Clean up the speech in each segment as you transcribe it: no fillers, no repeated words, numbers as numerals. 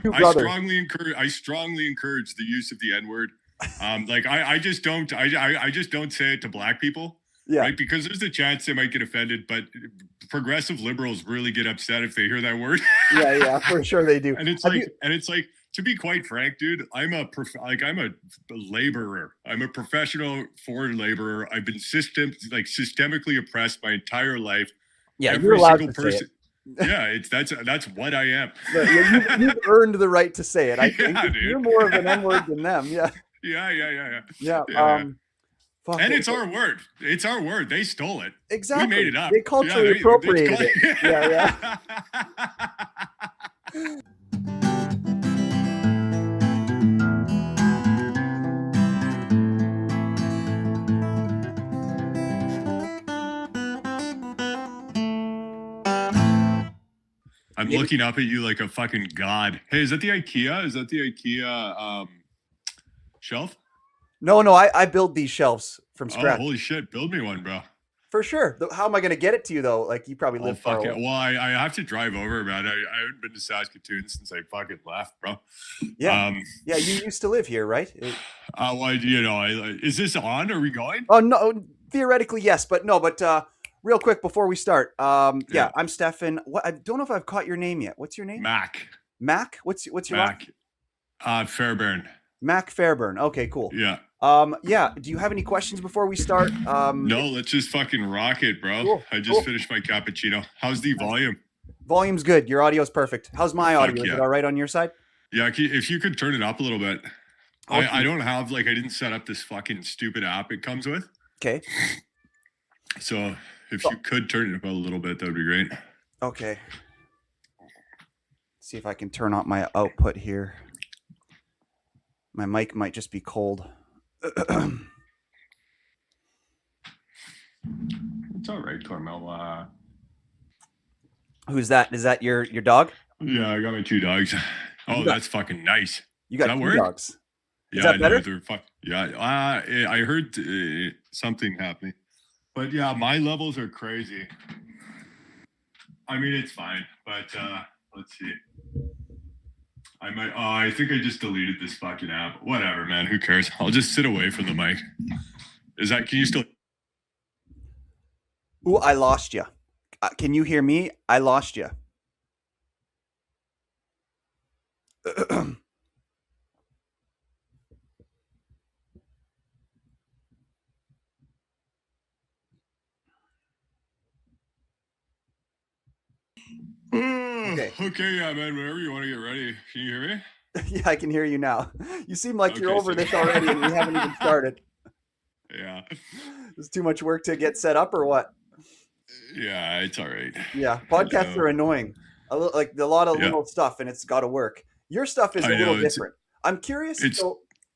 Two I brothers. strongly encourage the use of the N-word. Like I just don't I just don't say it to black people, Yeah. right? Because there's a chance they might get offended, but progressive liberals really get upset if they hear that word. Yeah, for sure they do. And it's like to be quite frank, dude, I'm a laborer. I'm a professional foreign laborer. I've been systemically oppressed my entire life. Yeah, Every you're allowed single to person. say it. Yeah, that's what I am. You've earned the right to say it. I think Yeah, dude. you're more of an N-word than them. Yeah. Yeah. Fuck And it. it's our word. It's our word. They stole it. Exactly. We made it up. They culturally appropriated it. Yeah. I'm looking up at you like a fucking god. Hey, is that the IKEA? Is that the IKEA shelf? No, I build these shelves from scratch. Oh, holy shit. Build me one, bro. For sure. How am I going to get it to you, though? Like, you probably live far away. Well, I have to drive over, man. I haven't been to Saskatoon since I fucking left, bro. Yeah. Yeah, you used to live here, right? Well, is this on? Are we going? Oh, no. Theoretically, yes. But real quick before we start. Yeah, I'm Stefan. I don't know if I've caught your name yet. What's your name? Mac. Mac? What's your Mac? Fairbairn. Mac Fairbairn. Okay, cool. Yeah. Yeah. Do you have any questions before we start? No, let's just fucking rock it, bro. Cool. I just finished my cappuccino. How's the volume? Volume's good. Your audio's perfect. How's my audio? Is it all right on your side? Yeah, if you could turn it up a little bit. Okay. I don't have I didn't set up this fucking stupid app it comes with. Okay. So if you could turn it up a little bit, that would be great. Okay. See if I can turn on my output here. My mic might just be cold. It's all right, Carmel. Who's that? Is that your dog? Yeah, I got my two dogs. Oh, that's fucking nice. You got two dogs. Is that better? I heard something happening. But yeah, my levels are crazy. I mean, it's fine, but let's see. I think I just deleted this fucking app. Whatever, man. Who cares? I'll just sit away from the mic. Can you still? Ooh, I lost you. Can you hear me? I lost you. Okay, yeah, man. Whenever you want to get ready. Can you hear me? Yeah, I can hear you now. You seem like you're over this already and we haven't even started. Yeah. There's too much work to get set up or what? Yeah, it's all right. Yeah, podcasts are annoying. A lot of little stuff and it's got to work. Your stuff is a little different. I'm curious.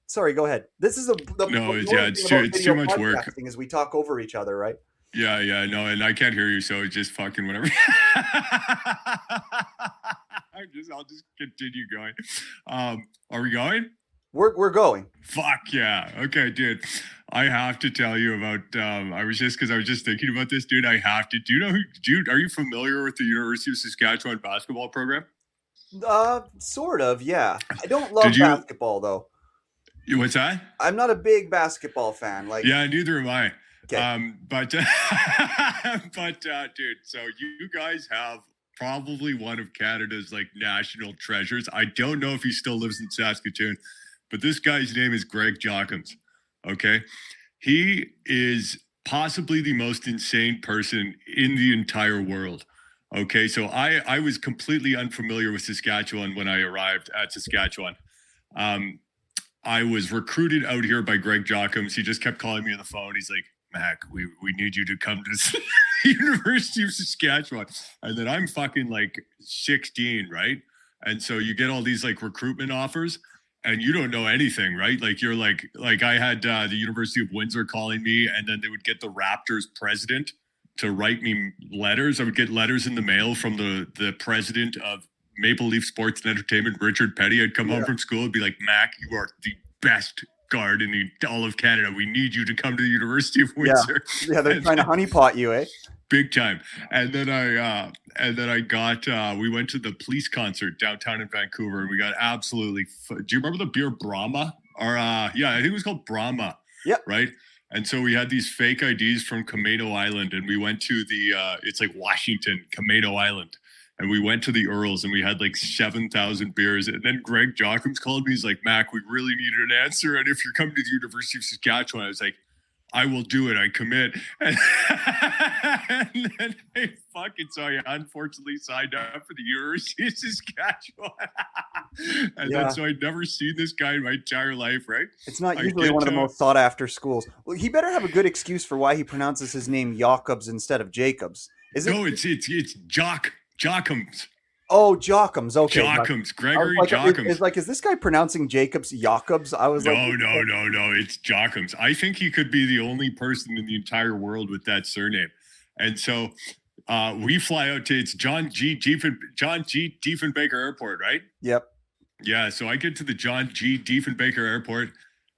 Sorry, go ahead. This is it's too much work. As we talk over each other, right? Yeah, no, and I can't hear you, so just fucking whatever. I'll just continue going. Are we going? We're going. Fuck yeah. Okay, dude. I have to tell you about I was just thinking about this, dude. I have to. Do you know are you familiar with the University of Saskatchewan basketball program? Sort of, yeah. I don't love basketball though. What's that? I'm not a big basketball fan. Yeah, neither am I. Okay. But dude, so you guys have probably one of Canada's national treasures. I don't know if he still lives in Saskatoon, but this guy's name is Greg Jockums. Okay. He is possibly the most insane person in the entire world. Okay. So I was completely unfamiliar with Saskatchewan when I arrived at Saskatchewan. I was recruited out here by Greg Jockums. He just kept calling me on the phone. He's like, Mac, we need you to come to University of Saskatchewan. And then I'm fucking 16, right? And so you get all these recruitment offers and you don't know anything, right? You're I had the University of Windsor calling me, and then they would get the Raptors president to write me letters. I would get letters in the mail from the president of Maple Leaf Sports and Entertainment, Richard Petty. I'd come home from school and be like, Mac, you are the best guard in all of Canada. We need you to come to the University of Windsor. Yeah, they're trying to honeypot you, eh? big time. And then I got we went to the Police concert downtown in Vancouver, and we got absolutely. Do you remember the beer Brahma? Or yeah, I think it was called Brahma. Yeah. Right. And so we had these fake IDs from Camino Island, and we went to the it's like Washington, Camino Island. And we went to the Earls, and we had like 7,000 beers. And then Greg Jockums called me. He's like, Mac, we really needed an answer. And if you're coming to the University of Saskatchewan, I was like, I will do it. I commit. And then so I unfortunately signed up for the University of Saskatchewan. And then so I'd never seen this guy in my entire life, right? It's not usually one of the most sought after schools. Well, he better have a good excuse for why he pronounces his name Jacobs instead of Jacobs. Is it? No, it's Jockums. Oh, Jockums. Okay. Jockums. Gregory like, Jockums. Is this guy pronouncing Jacobs Jacobs? I was no. It's Jockums. I think he could be the only person in the entire world with that surname. And so we fly out to John G. Diefenbaker Airport, right? Yep. Yeah. So I get to the John G. Diefenbaker Airport,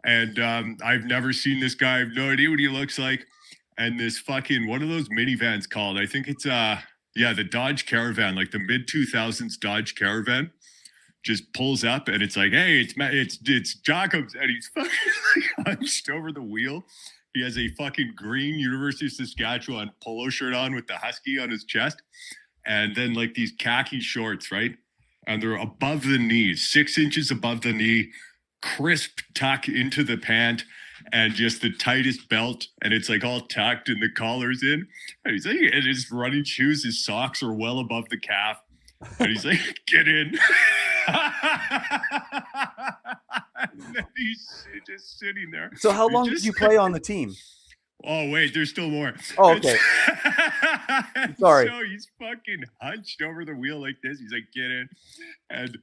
and I've never seen this guy. I have no idea what he looks like. And this fucking one of those minivans called, I think it's the Dodge Caravan, like the mid-2000s Dodge Caravan, just pulls up, and it's like, hey, it's Jacobs, and he's fucking like hunched over the wheel. He has a fucking green University of Saskatchewan polo shirt on with the Husky on his chest, and then like these khaki shorts, right? And they're above the knees, 6 inches above the knee, crisp tuck into the pant, and just the tightest belt, and it's like all tucked and the collar's in. And he's like, and his running shoes, his socks are well above the calf. And he's like, get in. And then he's just sitting there. So how long did you play on the team? Oh, wait, there's still more. Oh, okay. Sorry. So he's fucking hunched over the wheel like this. He's like, get in. And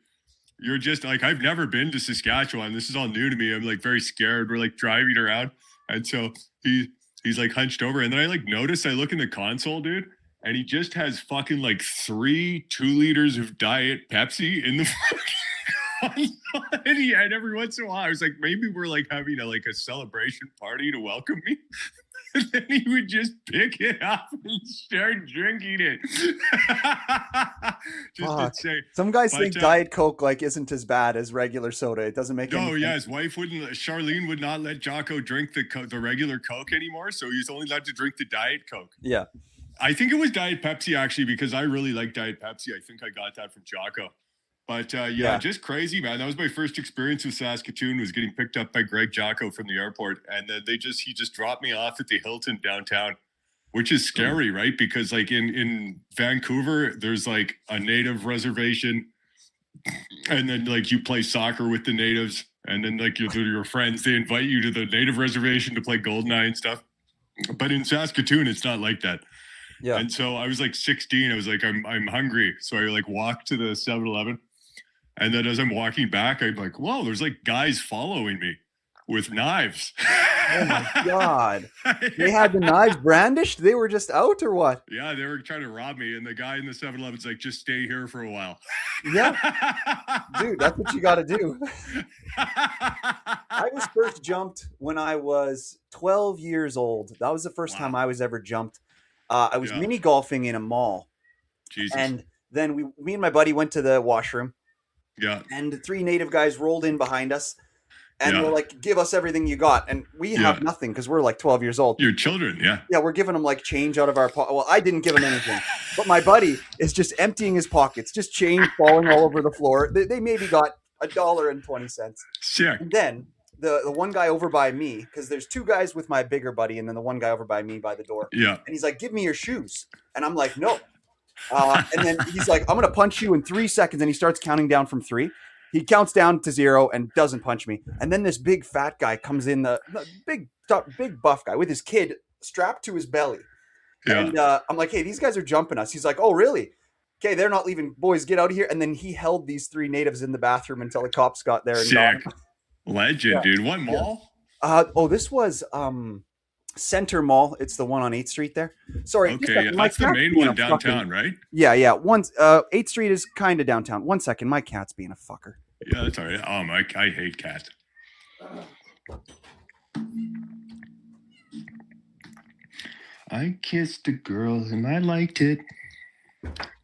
you're just like, I've never been to Saskatchewan. This is all new to me. I'm like very scared. We're like driving around. And so he's like hunched over. And then I like notice, I look in the console, dude, and he just has fucking like 3 2-liters of Diet Pepsi in the fucking console. And every once in a while, I was like, maybe we're like having a celebration party to welcome me. And then he would just pick it up and start drinking it. Just insane. Some guys think Diet Coke isn't as bad as regular soda. It doesn't make any sense. Yeah, his wife Charlene would not let Jocko drink the regular Coke anymore, so he's only allowed to drink the Diet Coke. Yeah. I think it was Diet Pepsi, actually, because I really like Diet Pepsi. I think I got that from Jocko. But just crazy, man. That was my first experience with Saskatoon, was getting picked up by Greg Jocko from the airport. And then he just dropped me off at the Hilton downtown, which is scary, right? Because like in Vancouver, there's like a native reservation. And then like you play soccer with the natives. And then like your friends, they invite you to the native reservation to play Goldeneye and stuff. But in Saskatoon, it's not like that. Yeah. And so I was like 16. I was like, I'm hungry. So I like walked to the 7-Eleven. And then as I'm walking back, I'm like, whoa, there's like guys following me with knives. Oh my God. They had the knives brandished? They were just out or what? Yeah, they were trying to rob me. And the guy in the 7-Eleven's like, just stay here for a while. Yeah. Dude, that's what you got to do. I was first jumped when I was 12 years old. That was the first time I was ever jumped. I was mini golfing in a mall. Jesus. And then me and my buddy went to the washroom. Yeah. And 3 native guys rolled in behind us and were like, give us everything you got. And we have nothing because we're like 12 years old. You're children, yeah. Yeah, we're giving them like change out of our pocket. Well, I didn't give him anything. But my buddy is just emptying his pockets, just change falling all over the floor. They maybe got $1.20. Sick. And then the one guy over by me, because there's 2 guys with my bigger buddy and then the one guy over by me by the door. Yeah. And he's like, give me your shoes. And I'm like, no. And then he's like, I'm going to punch you in 3 seconds. And he starts counting down from 3. He counts down to 0 and doesn't punch me. And then this big fat guy comes in, the big buff guy with his kid strapped to his belly. Yeah. And I'm like, hey, these guys are jumping us. He's like, oh, really? Okay, they're not leaving. Boys, get out of here. And then he held these 3 natives in the bathroom until the cops got there. And sick. Legend, dude. What mall? This was Center Mall. It's the one on 8th Street there. Sorry. Okay, that's the main one downtown, right? Yeah. 8th Street is kind of downtown. 1 second. My cat's being a fucker. Yeah, that's all right. I hate cats. I kissed a girl and I liked it.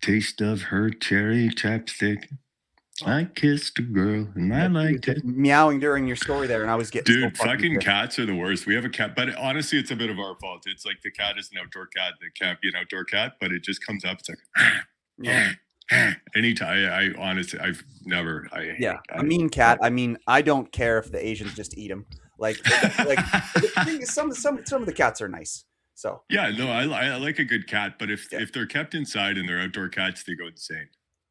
Taste of her cherry chapstick. I kissed a girl and I Yeah, he was liked just it. meowing during your story there, and I was getting so Dude, fucking fucking pissed. cats are the worst. We have a cat, but honestly, it's a bit of our fault. It's like the cat is an outdoor cat. The cat be an outdoor cat, but it just comes up. It's like, Yeah. anytime. I honestly, I've never. Yeah, a mean cat. I mean, I don't care if the Asians just eat them. Like the thing is, some of the cats are nice. So Yeah, no, I like a good cat, but if Yeah. if they're kept inside and they're outdoor cats, they go insane.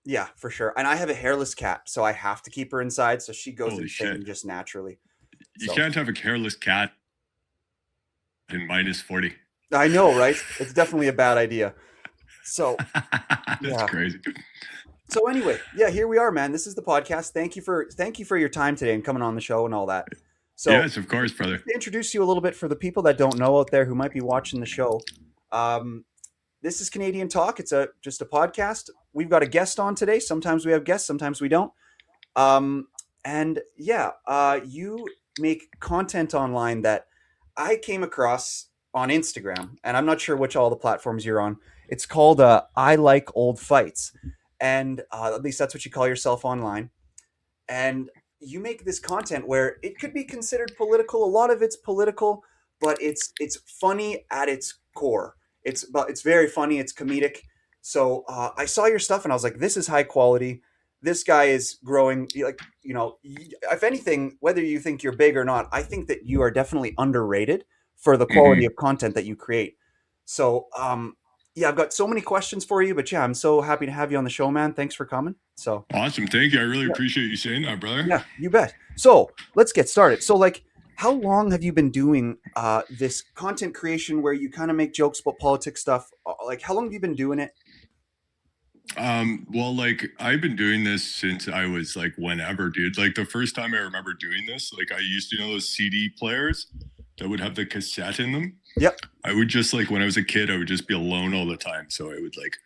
yeah, for sure. And I have a hairless cat, so I have to keep her inside, so she goes Holy insane shit! just naturally. You So can't have a careless cat in -40. I know, right? It's definitely a bad idea. So That's yeah. crazy. So anyway, yeah, here we are, man. This is the podcast. Thank you for your time today and coming on the show and all that. So Yes, of course, brother. to introduce you a little bit for the people that don't know out there who might be watching the show. This is Canadian Talk. It's just a podcast. We've got a guest on today. Sometimes we have guests, sometimes we don't. And yeah, you make content online that I came across on Instagram, and I'm not sure which all the platforms you're on. It's called I Like Old Fights, and at least that's what you call yourself online. And you make this content where it could be considered political. A lot of it's political, but it's funny at its core. It's very funny. It's comedic. So I saw your stuff and I was like, this is high quality. This guy is growing. Like, if anything, whether you think you're big or not, I think that you are definitely underrated for the quality of content that you create. So yeah, I've got so many questions for you, but yeah, I'm so happy to have you on the show, man. Thanks for coming. So Awesome. Thank you. I really Yeah. appreciate you saying that, brother. yeah, you bet. So let's get started. So like, how long have you been doing this content creation where you kind of make jokes about politics stuff? Like, how long have you been doing it? Well, like I've been doing this since I was like whenever, dude. Like the first time I remember doing this, like I used to know those CD players that would have the cassette in them. Yep. I would just like when I was a kid, I would just be alone all the time. So I would like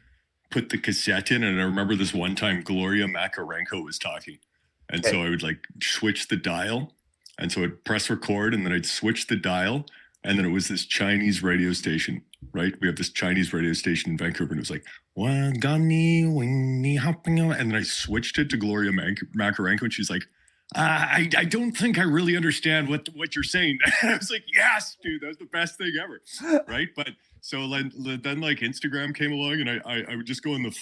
put the cassette in, and I remember this one time Gloria Makarenko was talking. And Okay. so I would like switch the dial. And so I'd press record and then I'd switch the dial. And then it was this Chinese radio station, right? We have this Chinese radio station in Vancouver, and it was like, "Wagani wingy hopping," and then I switched it to Gloria Makarenko, and she's like, I don't think I really understand what you're saying. I was like, yes, dude, that was the best thing ever, right? But so then like Instagram came along, and I would just go in the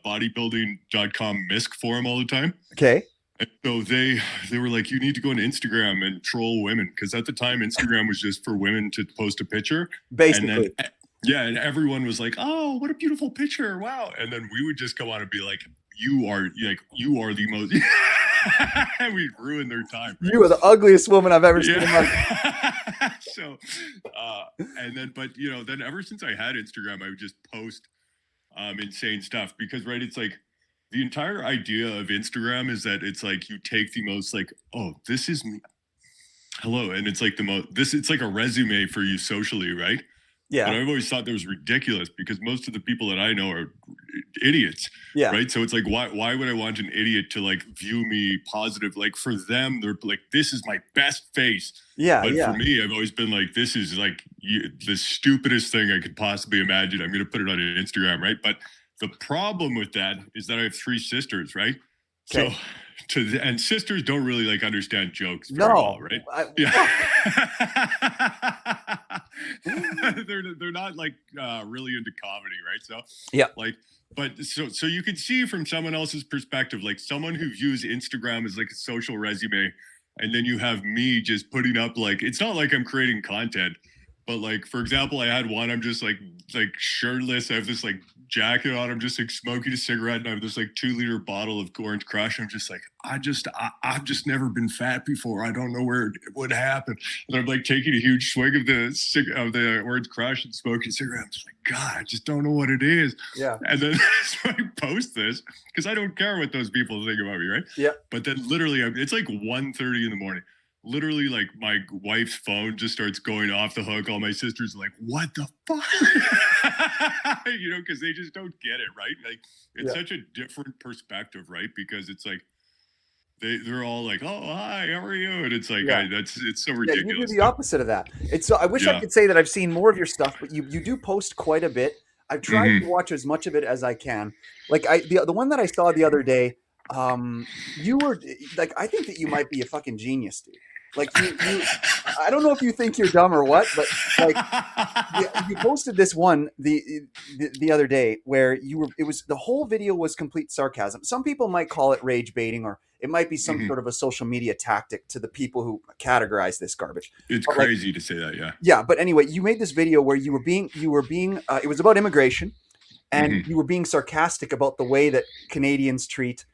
bodybuilding.com MISC forum all the time. Okay. And so they were like, you need to go on Instagram and troll women, because at the time Instagram was just for women to post a picture. Basically. And then and everyone was like, oh, what a beautiful picture, wow. And then we would just go on and be like, you are the most and we'd ruin their time, right? You are the ugliest woman I've ever seen in my life. So and then but then ever since I had Instagram, I would just post insane stuff, because right, it's like the entire idea of Instagram is that it's like you take the most like, oh, this is me, hello, and it's like it's like a resume for you socially, right? Yeah. But I've always thought that was ridiculous, because most of the people that I know are idiots, Yeah. right? So it's like, why would I want an idiot to like view me positive? Like for them, they're like, this is my best face. Yeah. But Yeah. for me, I've always been like, this is like the stupidest thing I could possibly imagine. I'm going to put it on Instagram, right? But the problem with that is that I have 3 sisters, right? Okay. So and sisters don't really like understand jokes very No. well, right? Yeah. they're not like really into comedy, right? So Yeah. like, but so you can see from someone else's perspective, like someone who views Instagram as like a social resume, and then you have me just putting up, like, it's not like I'm creating content, but like, for example, I had one, I'm just like shirtless, I have this like jacket on, I'm just like smoking a cigarette, and I have this like 2-liter bottle of Orange Crush. I'm just like, I've just never been fat before, I don't know where it would happen. And I'm like taking a huge swig of the Orange Crush and smoking a cigarette. I'm just like, God, I just don't know what it is. Yeah. And then so I post this because I don't care what those people think about me, right? Yeah. But then literally, it's like 1:30 in the morning. Literally, like my wife's phone just starts going off the hook. All my sisters are like, what the fuck? Because they just don't get it, right? Like, it's such a different perspective, right? Because it's like, they're all like, "Oh, hi, how are you?" And it's like, Yeah. it's so Yeah, you do ridiculous. the opposite of that. It's so I wish I Yeah. could say that I've seen more of your stuff, but you do post quite a bit. I've tried to Hmm. watch as much of it as I can. Like the one that I saw the other day, you were like I think that you might be a fucking genius, dude. Like you I don't know if you think you're dumb or what, but like you posted this one the other day where you were it was the whole video was complete sarcasm. Some people might call it rage baiting, or it might be some Hmm. sort of a social media tactic to the people who categorize this garbage. It's But like, crazy to say that. Yeah. yeah, but anyway, you made this video where it was about immigration, and Hmm. you were being sarcastic about the way that Canadians treat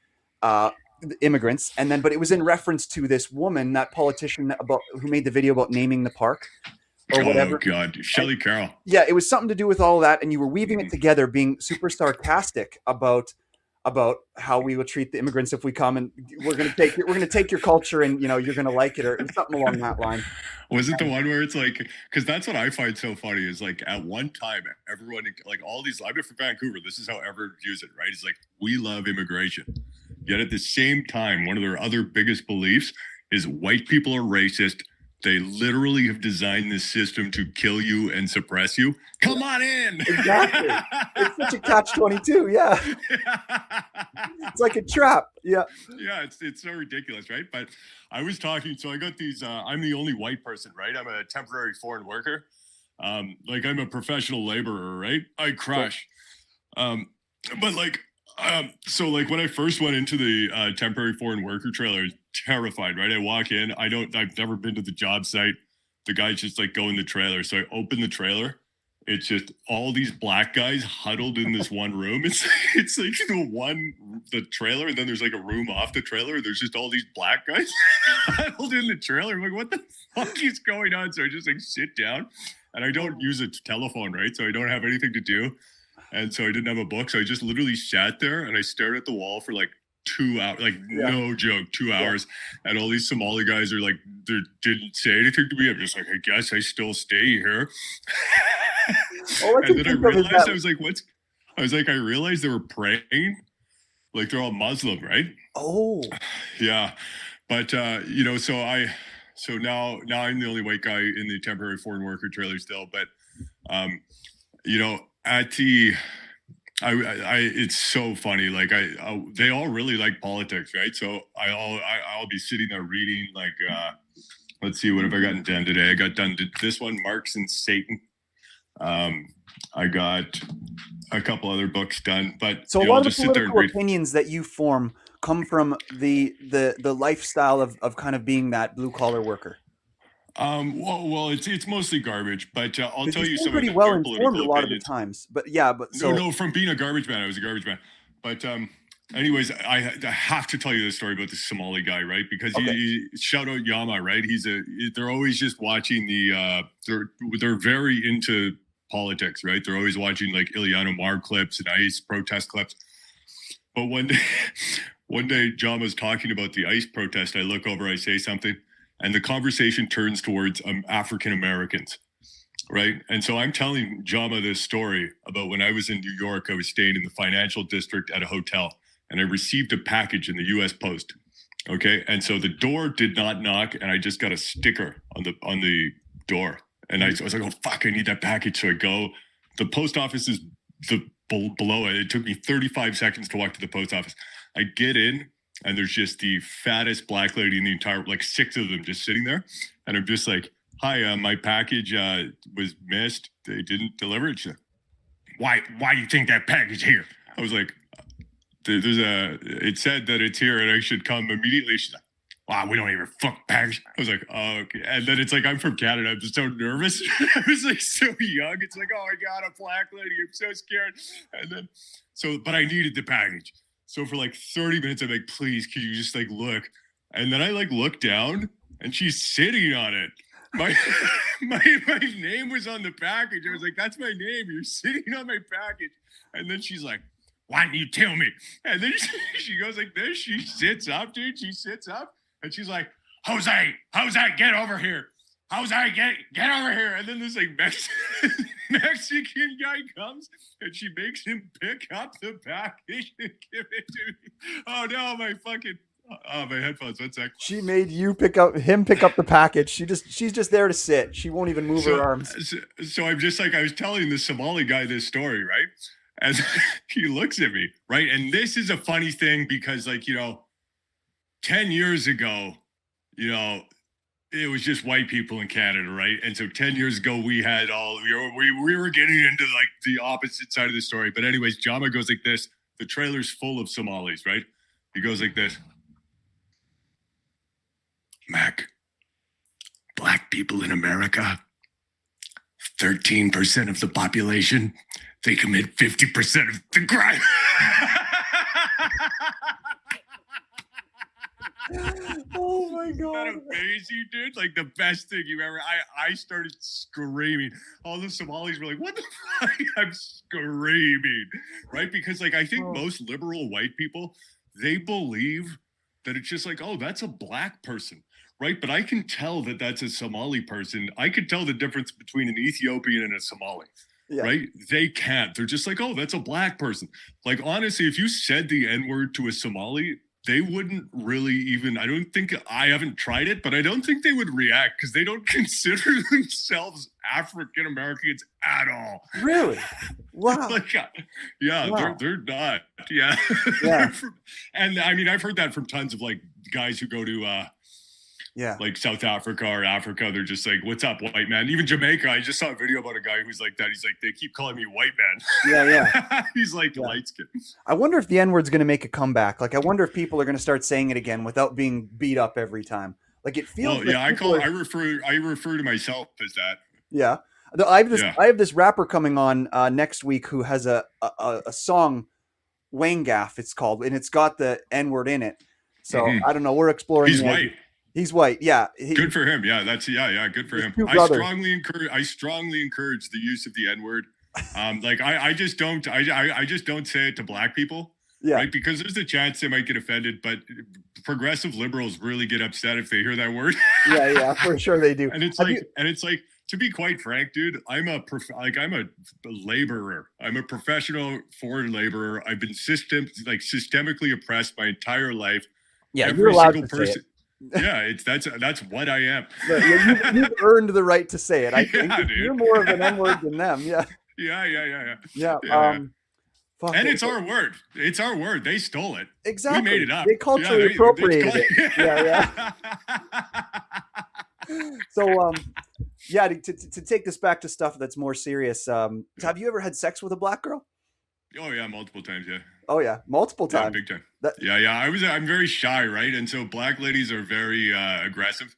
uh, immigrants, and then but it was in reference to this woman, that politician about who made the video about naming the park or Oh whatever. God, And Shelley Carroll. yeah, it was something to do with all that, and you were weaving it Hmm. together, being super sarcastic about how we will treat the immigrants if we come, and we're gonna take your culture, and you're gonna like it, or it was something along that line. Was it the one where it's like, because that's what I find so funny is like at one time, everyone, like all these, I'm from Vancouver, this is how everyone views it, right? It's like, we love immigration. Yet at the same time, one of their other biggest beliefs is white people are racist. They literally have designed this system to kill you and suppress you. Come on in. Exactly. It's such a catch-22. Yeah, it's like a trap. Yeah. Yeah, it's so ridiculous, right? But I was talking, so I got these. I'm the only white person, right? I'm a temporary foreign worker. Like I'm a professional laborer, right? I crush. Um, but like, so like when I first went into the temporary foreign worker trailer, I was terrified, right? I walk in, I've never been to the job site. The guys just like go in the trailer, so I open the trailer. It's just all these black guys huddled in this one room. It's like the trailer, and then there's like a room off the trailer. There's just all these black guys huddled in the trailer. I'm like, what the fuck is going on? So I just like sit down, and I don't use a telephone, right? So I don't have anything to do, and so I didn't have a book. So I just literally sat there and I stared at the wall for like 2 hours, like Yeah. no joke, two Yeah. hours. And all these Somali guys are like, they didn't say anything to me. I'm just like, I guess I still stay here. All I And can then I think of is realized, that. I was like, what's, I was like, I realized they were praying. Like they're all Muslim, right? Oh, Yeah. But, so now I'm the only white guy in the temporary foreign worker trailer still. But, at the, it's so funny. Like they all really like politics, right? So I'll be sitting there reading like, let's see, what have I gotten done today? I got done this one, Marx and Satan. I got a couple other books done, but so a I'll lot of the just sit there and political read. opinions that you form come from the lifestyle of kind of being that blue collar worker. Well, it's mostly garbage, but I'll Because tell you you seem some of pretty well their informed a political lot of the opinions. times. But yeah, but so No, from being a garbage man, I was a garbage man. But anyways, I have to tell you the story about the Somali guy, right? Because okay. shout out Yama, right? They're always just watching they're very into politics, right? They're always watching like Ilhan Omar clips and ICE protest clips. But one day, Jama's talking about the ICE protest. I look over, I say something, and the conversation turns towards African Americans, right? And so I'm telling Jama this story about when I was in New York. I was staying in the financial district at a hotel, and I received a package in the U.S. Post. Okay, and so the door did not knock, and I just got a sticker on the door, and I was like, "Oh fuck, I need that package." So I go. The post office is below it. It took me 35 seconds to walk to the post office. I get in, and there's just the fattest black lady in the entire, like 6 of them just sitting there, and I'm just like, "Hi, my package was missed. They didn't deliver it." She's like, why do you think that package here? I was like, it said that it's here and I should come immediately. She's like, wow, we don't even fuck package. I was like, oh, okay. And then it's like, I'm from Canada. I'm just so nervous. I was like so young. It's like, oh my God, a black lady. I'm so scared. And then, but I needed the package. So for like 30 minutes, I'm like, please, could you just like look? And then I like look down and she's sitting on it. My my name was on the package. I was like, that's my name. You're sitting on my package. And then she's like, why didn't you tell me? And then she goes like this. She sits up, dude. She sits up and she's like, Jose, get over here. Jose, get over here. And then this like Mexican guy comes and she makes him pick up the package and give it to me. Oh no, Oh, my headphones. One sec. She made you pick up the package. She's just there to sit. She won't even move her So, arms. so I'm just like, I was telling the Somali guy this story, right? And he looks at me, right? And this is a funny thing because, like, 10 years ago, it was just white people in Canada, right? And so 10 years ago, we had we were getting into like the opposite side of the story. But anyways, Jama goes like this. The trailer's full of Somalis, right? He goes like this. Mac, black people in America, 13% of the population, they commit 50% of the crime. Oh my Isn't god. that amazing, dude? Like the best thing you ever. I started screaming. All the Somalis were like, what the fuck? I'm screaming. Right? Because like I think most liberal white people, they believe that it's just like, oh, that's a black person. Right? But I can tell that that's a Somali person. I could tell the difference between an Ethiopian and a Somali. Yeah. Right? They can't. They're just like, oh, that's a black person. Like honestly, if you said the N-word to a Somali, they wouldn't really even, I haven't tried it, but I don't think they would react because they don't consider themselves African Americans at all. Really? Wow. Like, yeah, Wow. they're not. Yeah. Yeah. And I mean, I've heard that from tons of like guys who go to like South Africa or Africa. They're just like, what's up, white man? Even Jamaica. I just saw a video about a guy who's like that. He's like, they keep calling me white man. Yeah. He's like light skin. I wonder if the N-word's going to make a comeback. Like, I wonder if people are going to start saying it again without being beat up every time. Like, it feels. Well, yeah, I refer to myself as that. Yeah. I have this rapper coming on next week who has a song, Wayne Gaff, it's called, and it's got the N-word in it. So I don't know. We're exploring. He's white. He's white. Yeah. Good for him. Yeah, that's good for him. I strongly encourage the use of the N-word. I just don't say it to black people. Yeah. Right? Because there's a chance they might get offended, but progressive liberals really get upset if they hear that word. Yeah, for sure they do. And it's like to be quite frank, dude, I'm a laborer. I'm a professional foreign laborer. I've been systemically oppressed my entire life. Yeah, every you're allowed single to person. say it. Yeah, that's what I am. You've earned the right to say it. I think dude. you're more of an N-word than them. Yeah. Yeah. And it's our word. It's our word. They stole it. Exactly. We made it up. They culturally appropriated it. Yeah. So, to take this back to stuff that's more serious, have you ever had sex with a black girl? Oh yeah, multiple times. Yeah. Oh yeah, multiple times. Yeah, big time. I'm very shy, right? And so black ladies are very aggressive.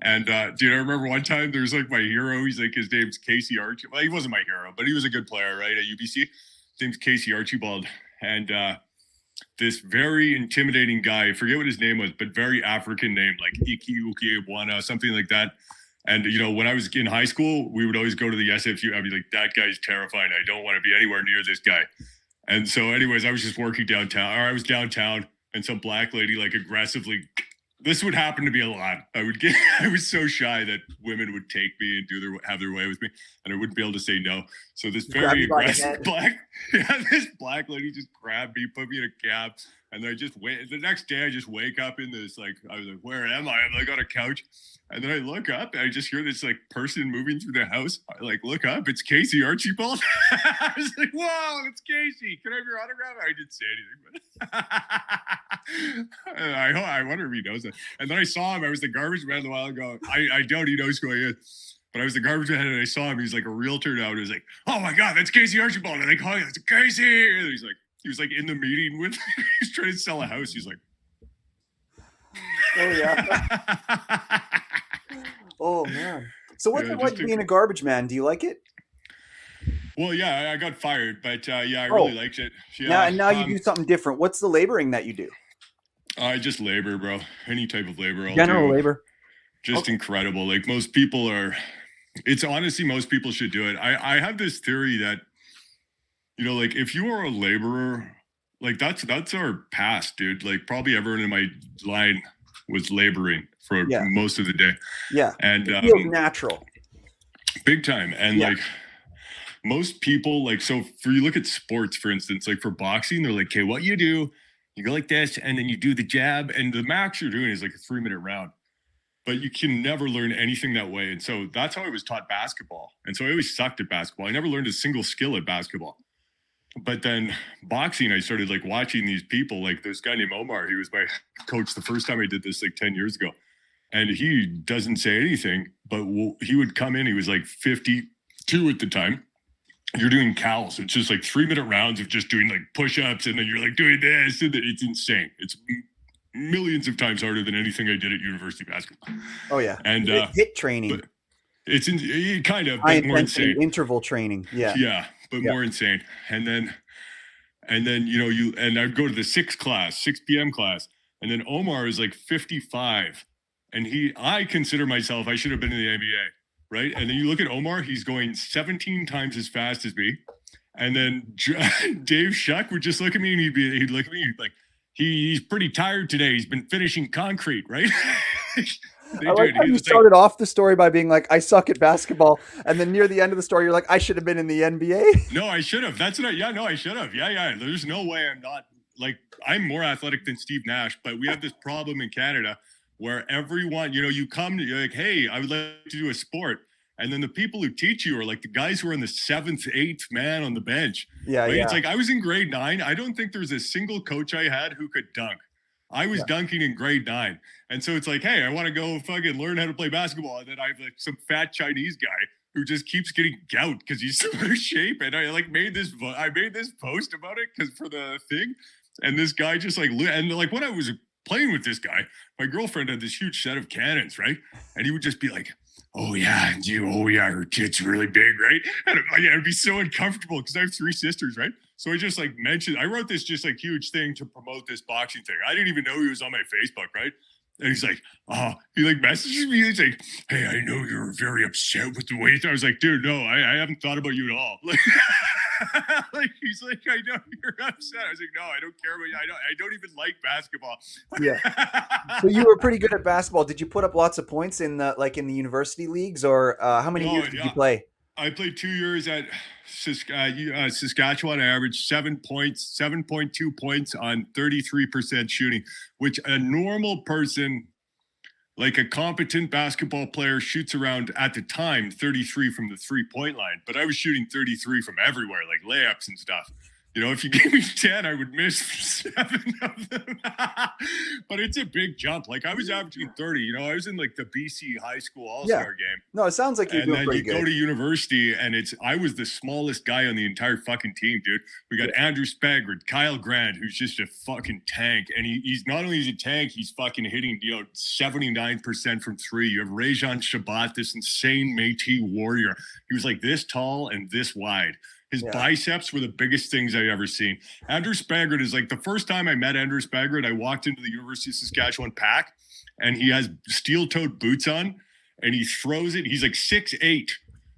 And dude, I remember one time there's like my hero. He's like, his name's Casey Archibald. Well, he wasn't my hero, but he was a good player, right? At UBC. His name's Casey Archibald. And this very intimidating guy, I forget what his name was, but very African name, like Iki Uki Ebwana, something like that. And, when I was in high school, we would always go to the SFU. I'd be like, that guy's terrifying. I don't want to be anywhere near this guy. And so anyways, I was just working downtown, or I was downtown, and some black lady like aggressively, this would happen to me a lot. I was so shy that women would take me and have their way with me, and I wouldn't be able to say no. So this very aggressive this black lady just grabbed me, put me in a cab, and then I just wait. The next day I just wake up in this, like, I was like, where am I? I'm like on a couch. And then I look up and I just hear this like person moving through the house. I like look up, it's Casey Archibald. I was like, whoa, it's Casey. Can I have your autograph? I didn't say anything, but I wonder if he knows that. And then I saw him. I was the garbage man a while ago. I doubt he knows who I is. But I was the garbage man and I saw him. He's like a realtor now. And he was like, oh my God, that's Casey Archibald. And they call him, it's Casey. And he was like in the meeting with, he's trying to sell a house. He's like, oh yeah. Oh man. So what's it like being a garbage man? Do you like it? Well, yeah, I got fired, but I really liked it. Yeah. Now you do something different. What's the laboring that you do? I just labor, bro. Any type of labor. General labor. Just incredible. Like most people most people should do it. I have this theory that, like if you are a laborer, like that's our past, dude. Like probably everyone in my line was laboring for most of the day. Yeah. And it feels natural. Big time. And like most people, like, so for you look at sports, for instance, like for boxing, they're like, okay, what you do You go like this, and then you do the jab, and the max you're doing is like a 3-minute round. But you can never learn anything that way. And so that's how I was taught basketball. And so I always sucked at basketball. I never learned a single skill at basketball. But then boxing, I started like watching these people, like this guy named Omar. He was my coach the first time I did this like 10 years ago. And he doesn't say anything, but he would come in. He was like 52 at the time. You're doing cows. It's just like 3-minute rounds of just doing like push-ups, and then you're like doing this. And it's insane. It's millions of times harder than anything I did at university basketball. Oh yeah, and hit training. It's kind of high more insane. Interval training. Yeah, but more insane. And then and I'd go to the 6 p.m. class, and then Omar is like 55, and I consider myself, I should have been in the NBA, right? And then you look at Omar, he's going 17 times as fast as me. And then Dave Shuck would just look at me, and he'd look at me like, he's pretty tired today. He's been finishing concrete, right? I like how you started off the story by being like, I suck at basketball. And then near the end of the story, you're like, I should have been in the NBA. No, I should have. That's what I should have. Yeah. There's no way I'm not, like, I'm more athletic than Steve Nash, but we have this problem in Canada where everyone, you come, you're like, hey, I would like to do a sport. And then the people who teach you are like the guys who are in the 7th, 8th man on the bench. Yeah, right? yeah. It's like I was in grade 9. I don't think there's a single coach I had who could dunk. I was dunking in grade 9. And so it's like, hey, I want to go fucking learn how to play basketball. And then I have like some fat Chinese guy who just keeps getting gout because he's so out of shape. And I like made this post about it because for the thing. And this guy just like, and like when I was playing with this guy, my girlfriend had this huge set of cannons, right? And he would just be like, oh yeah, her tits really big, right? And it'd be so uncomfortable because I have 3 sisters, right? So I just like mentioned, I wrote this just like huge thing to promote this boxing thing. I didn't even know he was on my Facebook, right? And he's like, he like messages me. He's like, hey, I know you're very upset with the way. I was like, dude, no, I haven't thought about you at all. Like, he's like, I know you're upset. I was like, no, I don't care about you. I don't even like basketball. Yeah. So you were pretty good at basketball. Did you put up lots of points in the university leagues, or how many years did you play? I played 2 years at Saskatchewan. I averaged 7.2 points on 33% shooting, which a normal person, like a competent basketball player, shoots around at the time 33 from the 3-point line. But I was shooting 33 from everywhere, like layups and stuff. If you gave me 10, I would miss 7 of them. But it's a big jump. Like I was averaging 30. I was in like the BC high school all-star game. No, it sounds like you're doing pretty good. And then you go to university, and I was the smallest guy on the entire fucking team, dude. We got Andrew Spaggard, Kyle Grant, who's just a fucking tank. And he's not only is a tank, he's fucking hitting 79% from 3. You have Rajan Shabbat, this insane Métis warrior. He was like this tall and this wide. His biceps were the biggest things I've ever seen. Andrew Spaggard is like the first time I met Andrew Spaggard, I walked into the University of Saskatchewan Pack, and he has steel-toed boots on, and he throws it. He's like 6'8".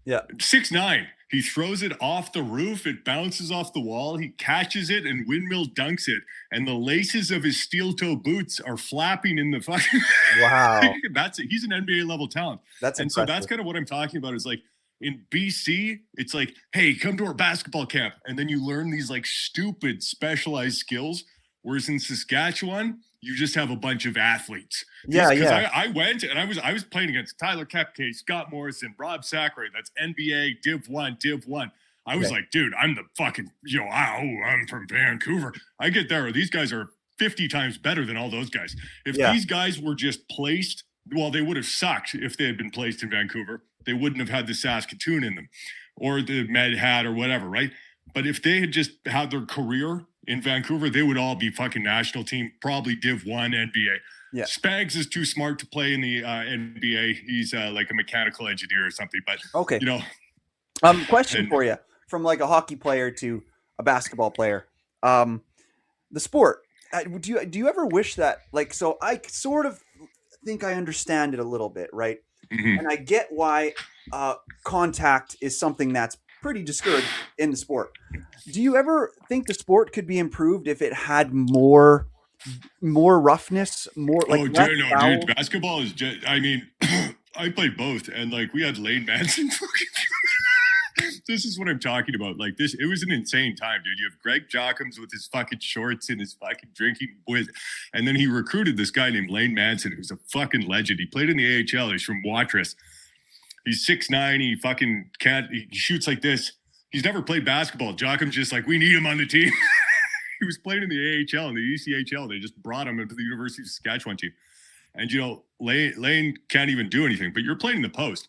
Yeah. 6'9". He throws it off the roof. It bounces off the wall. He catches it and windmill dunks it. And the laces of his steel-toe boots are flapping in the fucking... Wow. He's an NBA-level talent. That's impressive. So that's kind of what I'm talking about is like, in BC, it's like, hey, come to our basketball camp. And then you learn these like stupid specialized skills. Whereas in Saskatchewan, you just have a bunch of athletes. I went and I was playing against Tyler Kepke, Scott Morrison, Rob Sacre. That's NBA, Div 1. I was like, dude, I'm the fucking, I'm from Vancouver. I get there. These guys are 50 times better than all those guys. If these guys were just placed, well, they would have sucked if they had been placed in Vancouver. They wouldn't have had the Saskatoon in them or the Med Hat or whatever, right? But if they had just had their career in Vancouver, they would all be fucking national team, probably Div 1 NBA. Yeah. Spags is too smart to play in the NBA. He's like a mechanical engineer or something. But, okay. Question for you, from like a hockey player to a basketball player. The sport, do you ever wish that, like, so I sort of think I understand it a little bit, right? Mm-hmm. And I get why contact is something that's pretty discouraged in the sport. Do you ever think the sport could be improved if it had more roughness, more like? Dude, basketball is just. I mean, I played both, and like we had Lane Manson this is what I'm talking about. Like this, it was an insane time, dude. You have Greg Jockums with his fucking shorts and his fucking drinking with, and then he recruited this guy named Lane Manson, who's a fucking legend. He played in the AHL. He's from Watrous. He's 6'9". He fucking can't. He shoots like this. He's never played basketball. Jockham's just like, we need him on the team. He was playing in the AHL and the ECHL. They just brought him into the University of Saskatchewan team. And, you know, Lane can't even do anything, but you're playing in the post.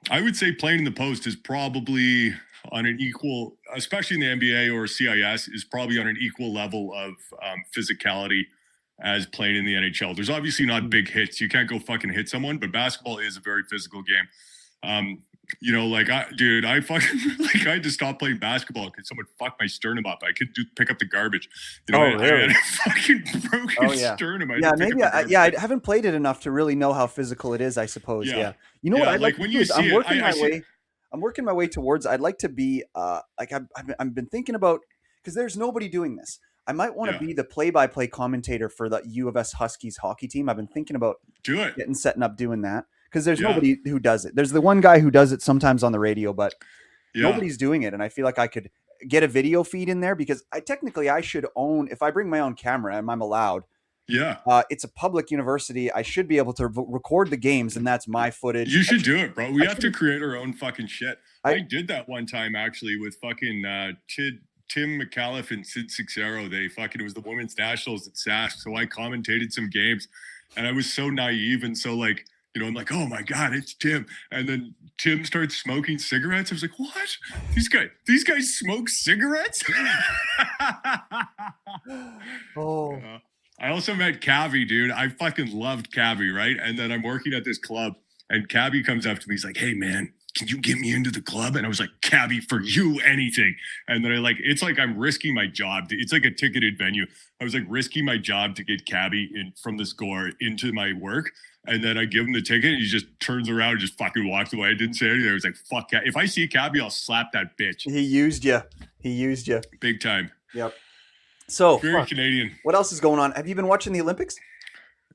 I would say playing in the post is probably on an equal, especially in the NBA or CIS, is probably on an equal level of physicality as playing in the NHL. There's obviously not big hits. You can't go fucking hit someone, but basketball is a very physical game. You know, like, I fucking, like, I had to stop playing basketball because someone fucked my sternum up. I couldn't pick up the garbage. You know, really? I had a fucking broken sternum. I haven't played it enough to really know how physical it is, I suppose. Yeah. You know what? I'd like when you see I'm working my way towards, I'd like to be, like, I've been thinking about, because there's nobody doing this. I might want to be the play-by-play commentator for the U of S Huskies hockey team. I've been thinking about setting up doing that. Because there's nobody who does it. There's the one guy who does it sometimes on the radio, but nobody's doing it. And I feel like I could get a video feed in there because I should own, if I bring my own camera and I'm allowed. Yeah. It's a public university. I should be able to record the games, and that's my footage. You should do it, bro. We have to create our own fucking shit. I did that one time actually with fucking Tim McAuliffe and Sid Sixero. It was the women's nationals at Sask. So I commentated some games, and I was so naive and so like, you know, I'm like, oh my God, it's Tim. And then Tim starts smoking cigarettes. I was like, what? These guys smoke cigarettes? I also met Cavi, dude. I fucking loved Cavi, right? And then I'm working at this club, and Cavi comes up to me. He's like, hey, man, can you get me into the club? And I was like, Cavi, for you, anything. And then it's like I'm risking my job. It's like a ticketed venue. I was like risking my job to get Cavi in from the score into my work. And then I give him the ticket, and he just turns around and just fucking walks away. I didn't say anything. I was like, fuck, if I see Cavi, I'll slap that bitch. He used you. Big time. Yep. So very Canadian. What else is going on? Have you been watching the Olympics?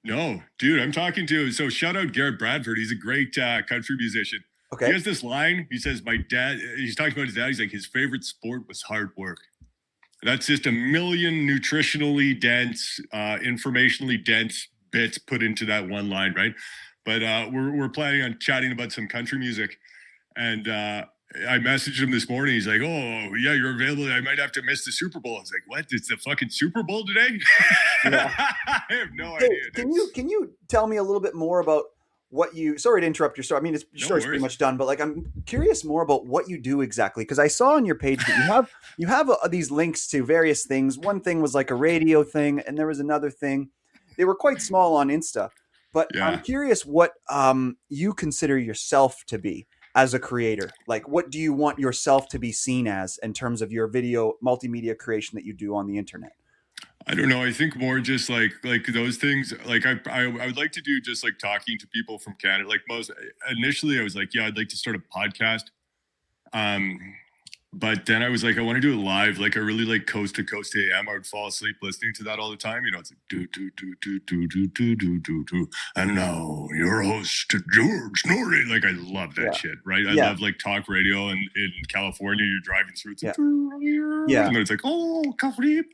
No, dude. I'm talking to. So shout out Garrett Bradford. He's a great country musician. Okay. He has this line. He says, "My dad." He's talking about his dad. He's like, his favorite sport was hard work. That's just a million nutritionally dense, informationally dense bits put into that one line, right? But we're planning on chatting about some country music, and I messaged him this morning. He's like, oh, yeah, you're available. I might have to miss the Super Bowl. I was like, what? It's the fucking Super Bowl today? I have no idea. Can you tell me a little bit more about what you, sorry to interrupt your story. I mean, your story's pretty much done, but like, I'm curious more about what you do exactly. Because I saw on your page that you have these links to various things. One thing was like a radio thing, and there was another thing. They were quite small on Insta, but I'm curious what you consider yourself to be as a creator. Like, what do you want yourself to be seen as in terms of your video multimedia creation that you do on the internet? I don't know. I think more just like those things. Like I would like to do just like talking to people from Canada. Like initially I was like, yeah, I'd like to start a podcast. But then I was like, I want to do it live. Like I really like Coast to Coast AM. I would fall asleep listening to that all the time. You know, it's like do. And now your host George Norrie. Like I love that shit, right? I love like talk radio, and in California you're driving through. It's like, and then it's like, oh, coffee, and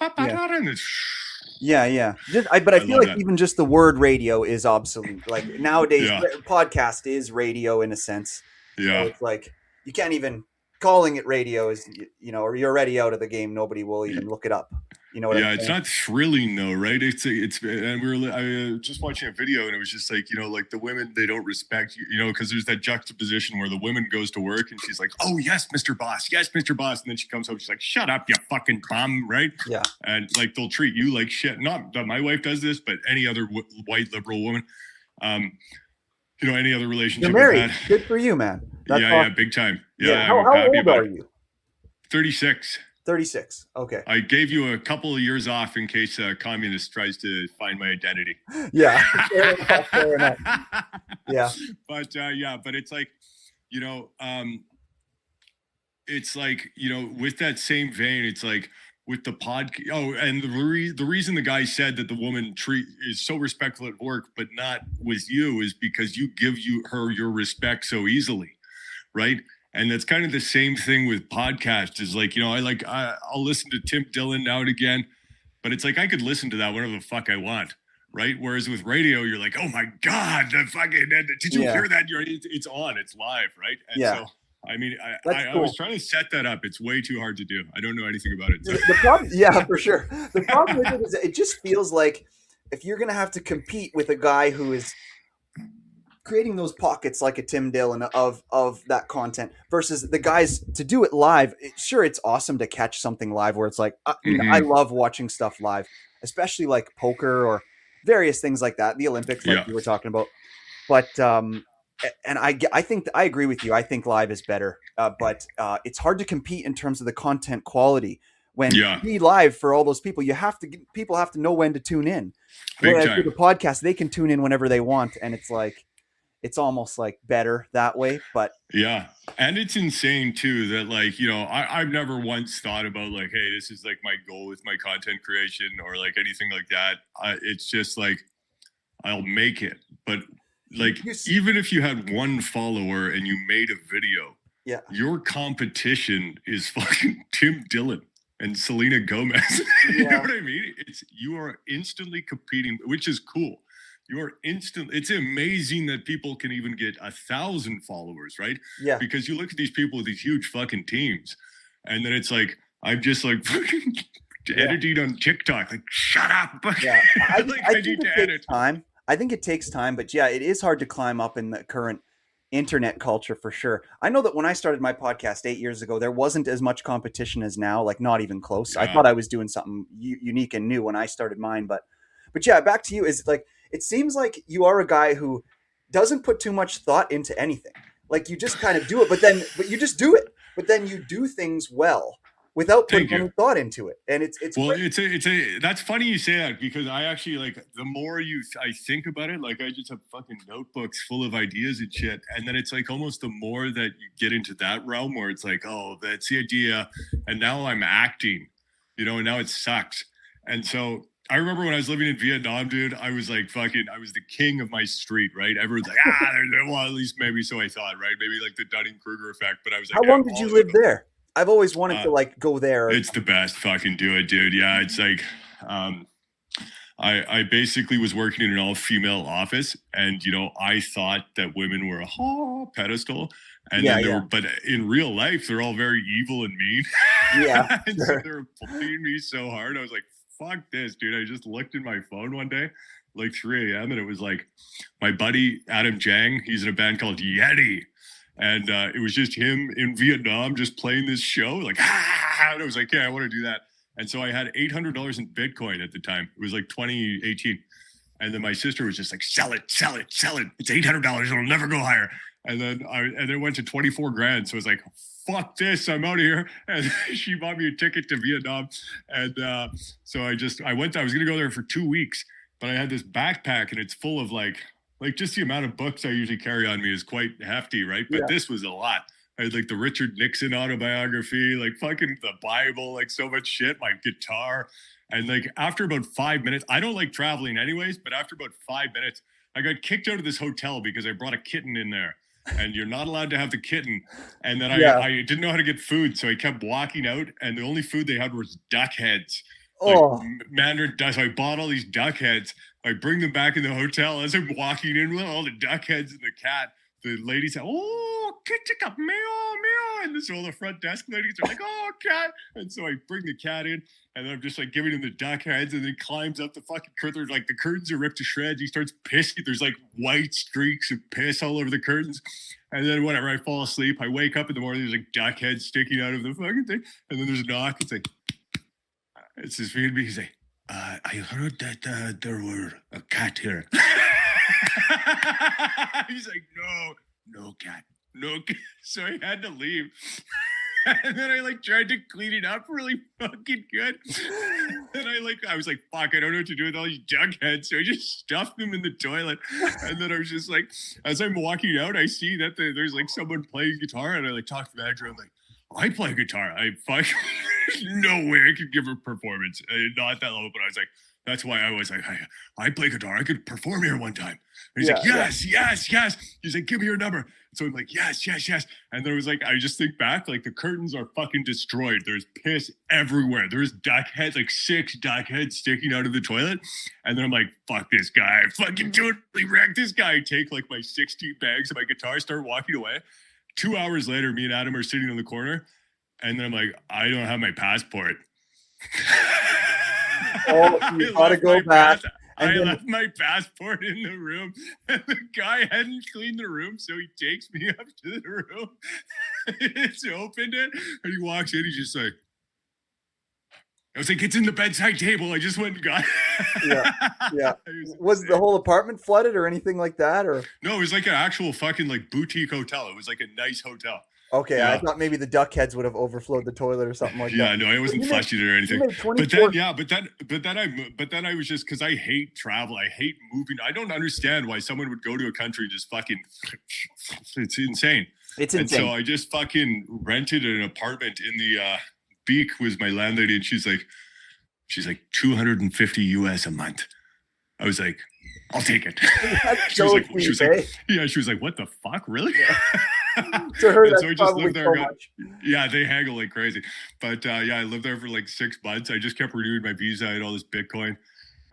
it's but I feel like even just the word radio is obsolete. Like nowadays, podcast is radio in a sense. Yeah, so it's like you can't even. Calling it radio is, you know, or you're already out of the game. Nobody will even look it up. You know what I mean? It's not thrilling though, right? And I just watching a video, and it was just like, you know, like the women, they don't respect you, you know, because there's that juxtaposition where the woman goes to work and she's like, oh yes, Mr. Boss, yes, Mr. Boss, and then she comes home, she's like, shut up, you fucking bum, right? Yeah. And like they'll treat you like shit. Not that my wife does this, but any other white liberal woman. You know, any other relationship. You're married. Good for you, man. That's awesome. Big time. Yeah. How old are you? 36. 36. Okay. I gave you a couple of years off in case a communist tries to find my identity. Yeah. Fair enough. Yeah. But but it's like, you know, it's like, you know, with that same vein, it's like with the podcast. Oh, and the reason the guy said that the woman is so respectful at work, but not with you, is because you give her your respect so easily. Right. And that's kind of the same thing with podcasts. Is like, I'll listen to Tim Dillon now and again, but it's like I could listen to that whenever the fuck I want, right? Whereas with radio, you're like, oh my god, did you hear that? It's on, it's live, right? And so I mean, I was trying to set that up. It's way too hard to do. I don't know anything about it. So. The problem, yeah, for sure. The problem with it is it just feels like if you're gonna have to compete with a guy who is creating those pockets like a Tim Dillon of that content versus the guys to do it live. Sure, it's awesome to catch something live where it's like I love watching stuff live, especially like poker or various things like that. The Olympics, like you were talking about, but and I think I agree with you. I think live is better, but it's hard to compete in terms of the content quality. When you be live for all those people, people have to know when to tune in. Whereas with the podcast, they can tune in whenever they want, and it's like it's almost like better that way. But yeah, and it's insane too that like I've never once thought about like, hey, this is like my goal with my content creation or like anything like that. It's just like I'll make it, but. Like, even if you had one follower and you made a video, your competition is fucking Tim Dillon and Selena Gomez. You know what I mean? You are instantly competing, which is cool. It's amazing that people can even get 1,000 followers, right? Yeah. Because you look at these people with these huge fucking teams, and then it's like, I'm just like fucking editing on TikTok. Like, shut up. Yeah. I need to edit. Time. I think it takes time, but yeah, it is hard to climb up in the current internet culture for sure. I know that when I started my podcast 8 years ago, there wasn't as much competition as now, like not even close. I thought I was doing something unique and new when I started mine, but yeah, back to you is like, it seems like you are a guy who doesn't put too much thought into anything. Like you just kind of do it, but you just do it, but then you do things well. Without putting any thought into it, and it's well, great. That's funny you say that because I actually like the more I think about it, like I just have fucking notebooks full of ideas and shit, and then it's like almost the more that you get into that realm where it's like, oh, that's the idea, and now I'm acting, and now it sucks, and so. I remember when I was living in Vietnam, dude, I was like I was the king of my street, right? Everyone's like, well, at least maybe so I thought, right? Maybe like the Dunning-Kruger effect, but I was like, how long did you live there? I've always wanted to like go there. It's the best. Fucking do it, dude. Yeah, it's like I basically was working in an all-female office, and I thought that women were a pedestal, and but in real life they're all very evil and mean. Yeah, and so they were bullying me so hard. I was like, fuck this, dude. I just looked at my phone one day, like 3 a.m., and it was like my buddy Adam Jang. He's in a band called Yeti. And it was just him in Vietnam just playing this show. Like, and I was like, yeah, I want to do that. And so I had $800 in Bitcoin at the time. It was like 2018. And then my sister was just like, sell it. It's $800. It'll never go higher. And then it went to 24 grand. So I was like, fuck this. I'm out of here. And she bought me a ticket to Vietnam. And so I went. I was going to go there for 2 weeks. But I had this backpack and it's full of like just the amount of books I usually carry on me is quite hefty, right? But this was a lot. I had like the Richard Nixon autobiography, like fucking the Bible, like so much shit, my guitar. And like after about 5 minutes, I don't like traveling anyways, but after about 5 minutes, I got kicked out of this hotel because I brought a kitten in there. And you're not allowed to have the kitten. And then I didn't know how to get food. So I kept walking out and the only food they had was duck heads. Like Mandarin duck. So I bought all these duck heads. I bring them back in the hotel. As I'm walking in with all the duck heads and the cat, the lady said, oh, kitty, meow, meow. And so all the front desk ladies are like, oh, cat. And so I bring the cat in and then I'm just like giving him the duck heads and then climbs up the fucking curtain. Like the curtains are ripped to shreds. He starts pissing. There's like white streaks of piss all over the curtains. And then whatever, I fall asleep. I wake up in the morning. There's like duck heads sticking out of the fucking thing. And then there's a knock. It's like, it's his feed me. He's like, I heard that there were a cat here. He's like, no cat. So I had to leave. And then I like tried to clean it up really fucking good. And I was like, fuck, I don't know what to do with all these duck heads. So I just stuffed them in the toilet. And then I was just like, as I'm walking out, I see that there's like someone playing guitar. And I like talk to the manager. I'm like, I play guitar. No way I could give a performance. Not at that level, but I was like, That's why I was like, I play guitar. I could perform here one time. And he's Yeah, like, yes, yes, yes. He's like, give me your number. So I'm like, yes, yes, yes. And there was like, I just think back, like the curtains are fucking destroyed. There's piss everywhere. There's duck heads, like 6 duck heads sticking out of the toilet. And then I'm like, fuck this guy. I fucking totally wrecked this guy. I take like my 16 bags of my guitar, start walking away. 2 hours later, me and Adam are sitting in the corner. And then I'm like, I don't have my passport. Oh, you gotta go back. I left my passport in the room, and the guy hadn't cleaned the room, so he takes me up to the room. It's opened it, and he walks in. He's just like, I was like, it's in the bedside table. I just went and got it. Yeah. Was the whole apartment flooded or anything like that? Or no, it was like an actual fucking like boutique hotel. It was like a nice hotel. okay, yeah. I thought maybe the duck heads would have overflowed the toilet or something like that. Yeah, no, it wasn't flushed or anything. But then I was just because I hate travel. I hate moving. I don't understand why someone would go to a country and just fucking. It's insane. It's insane. And so I just fucking rented an apartment in the Beak was my landlady, and she's like $250 US a month. I was like, I'll take it. She was like, what the fuck, really? Yeah. To her, that's so I just lived there. Yeah, they haggle like crazy. But I lived there for like 6 months. I just kept renewing my visa. I had all this Bitcoin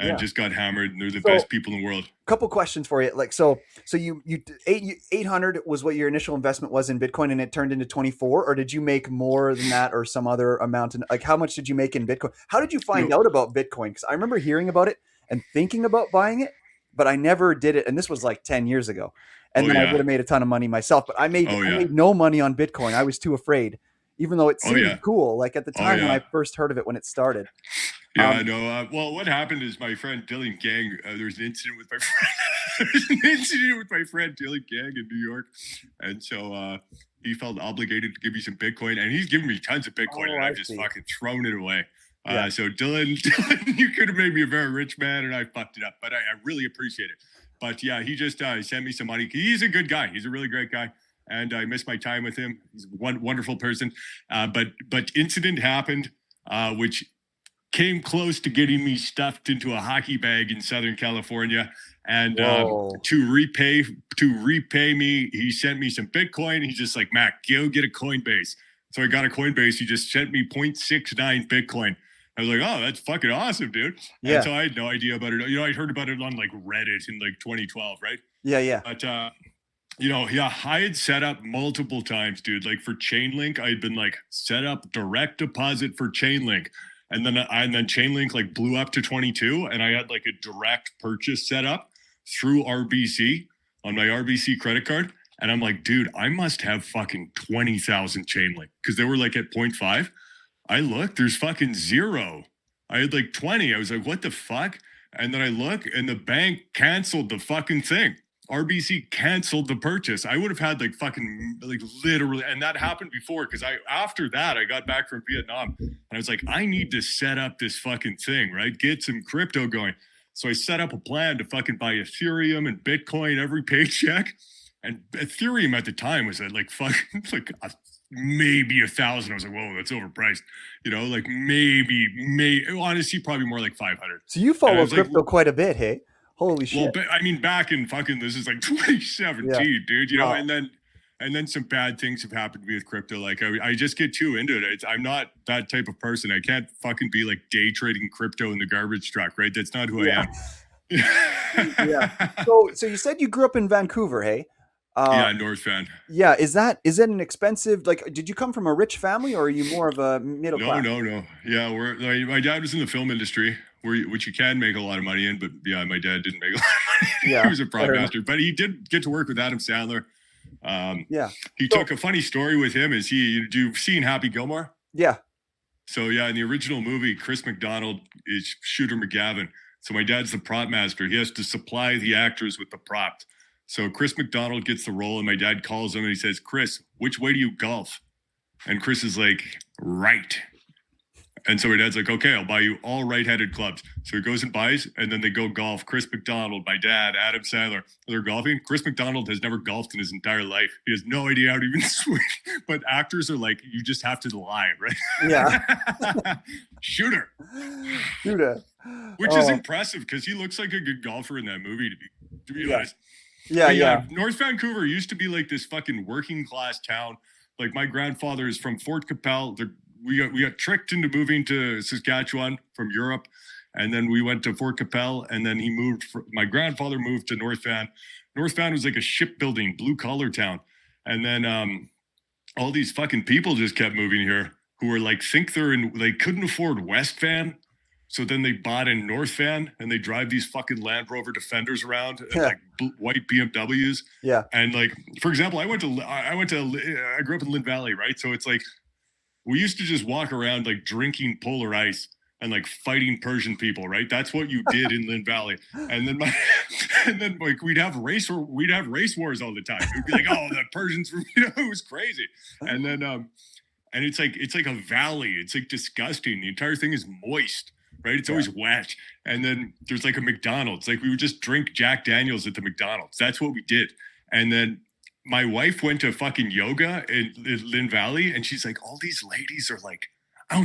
and just got hammered. And they're the best people in the world. Couple questions for you. Like, so you 800 was what your initial investment was in Bitcoin, and it turned into 24, or did you make more than that or some other amount? And like, how much did you make in Bitcoin? How did you find out about Bitcoin? Because I remember hearing about it and thinking about buying it, but I never did it. And this was like 10 years ago. And then I would have made a ton of money myself, but I made no money on Bitcoin. I was too afraid, even though it seemed cool. Like at the time when I first heard of it, when it started. Yeah, I know. Well, what happened is my friend Dylan Gang. There was an incident with my friend. Dylan Gang in New York, and so he felt obligated to give me some Bitcoin, and he's given me tons of Bitcoin, and I've just fucking thrown it away. So Dylan, you could have made me a very rich man, and I fucked it up, but I really appreciate it. But yeah, he just sent me some money. He's a good guy. He's a really great guy. And I miss my time with him. He's one wonderful person. But incident happened, which came close to getting me stuffed into a hockey bag in Southern California. And to repay me, he sent me some Bitcoin. He's just like, Mac, go get a Coinbase. So I got a Coinbase. He just sent me 0.69 Bitcoin. I was like, oh, that's fucking awesome, dude. Yeah. And so I had no idea about it. I heard about it on like Reddit in like 2012, right? Yeah. But, I had set up multiple times, dude. Like for Chainlink, I had been like set up direct deposit for Chainlink. And then Chainlink like blew up to 22. And I had like a direct purchase set up through RBC on my RBC credit card. And I'm like, dude, I must have fucking 20,000 Chainlink because they were like at 0.5. I looked, there's fucking 0. I had like 20. I was like, what the fuck? And then I look and the bank canceled the fucking thing. RBC canceled the purchase. I would have had like fucking like literally, and that happened before because after that I got back from Vietnam and I was like, I need to set up this fucking thing, right? Get some crypto going. So I set up a plan to fucking buy Ethereum and Bitcoin every paycheck. And Ethereum at the time was at like fucking like maybe 1,000. I was like, whoa, that's overpriced. Like maybe honestly, probably more like 500. So you follow crypto quite a bit, hey? Holy shit. Well, I mean, back in fucking, this is like 2017, dude, and then some bad things have happened to me with crypto. Like I just get too into it. I'm not that type of person. I can't fucking be like day trading crypto in the garbage truck, right? That's not who I am. Yeah. So you said you grew up in Vancouver, hey? North Van. Yeah, is it an expensive? Like, did you come from a rich family, or are you more of a middle class? No. Yeah, my dad was in the film industry, which you can make a lot of money in, but yeah, my dad didn't make a lot of money. Yeah, he was a prop master, but he did get to work with Adam Sandler. He took a funny story with him. You've seen Happy Gilmore? Yeah. So yeah, in the original movie, Chris McDonald is Shooter McGavin. So my dad's the prop master. He has to supply the actors with the props. So Chris McDonald gets the role, and my dad calls him and he says, Chris, which way do you golf? And Chris is like, right. And so my dad's like, okay, I'll buy you all right-handed clubs. So he goes and buys, and then they go golf. Chris McDonald, my dad, Adam Sandler, they're golfing. Chris McDonald has never golfed in his entire life. He has no idea how to even swing. But actors are like, you just have to lie, right? Yeah. Shooter. Which is impressive because he looks like a good golfer in that movie, to be honest. Yeah. North Vancouver used to be like this fucking working class town. Like my grandfather is from Fort Capel. We got tricked into moving to Saskatchewan from Europe, and then we went to Fort Capel, and then my grandfather moved to North Van. North Van was like a shipbuilding, blue collar town, and then all these fucking people just kept moving here who were like they couldn't afford West Van. So then they bought in North Van, and they drive these fucking Land Rover Defenders around, and like white BMWs. Yeah. And like, for example, I grew up in Lynn Valley, right? So it's like, we used to just walk around like drinking Polar Ice and like fighting Persian people, right? That's what you did in Lynn Valley. And then like we'd have race wars all the time. It'd be like, oh, the Persians, it was crazy. And then and it's like a valley. It's like disgusting. The entire thing is moist. Right? It's always wet. And then there's like a McDonald's. Like we would just drink Jack Daniels at the McDonald's. That's what we did. And then my wife went to fucking yoga in Lynn Valley, and she's like, all these ladies are like, oh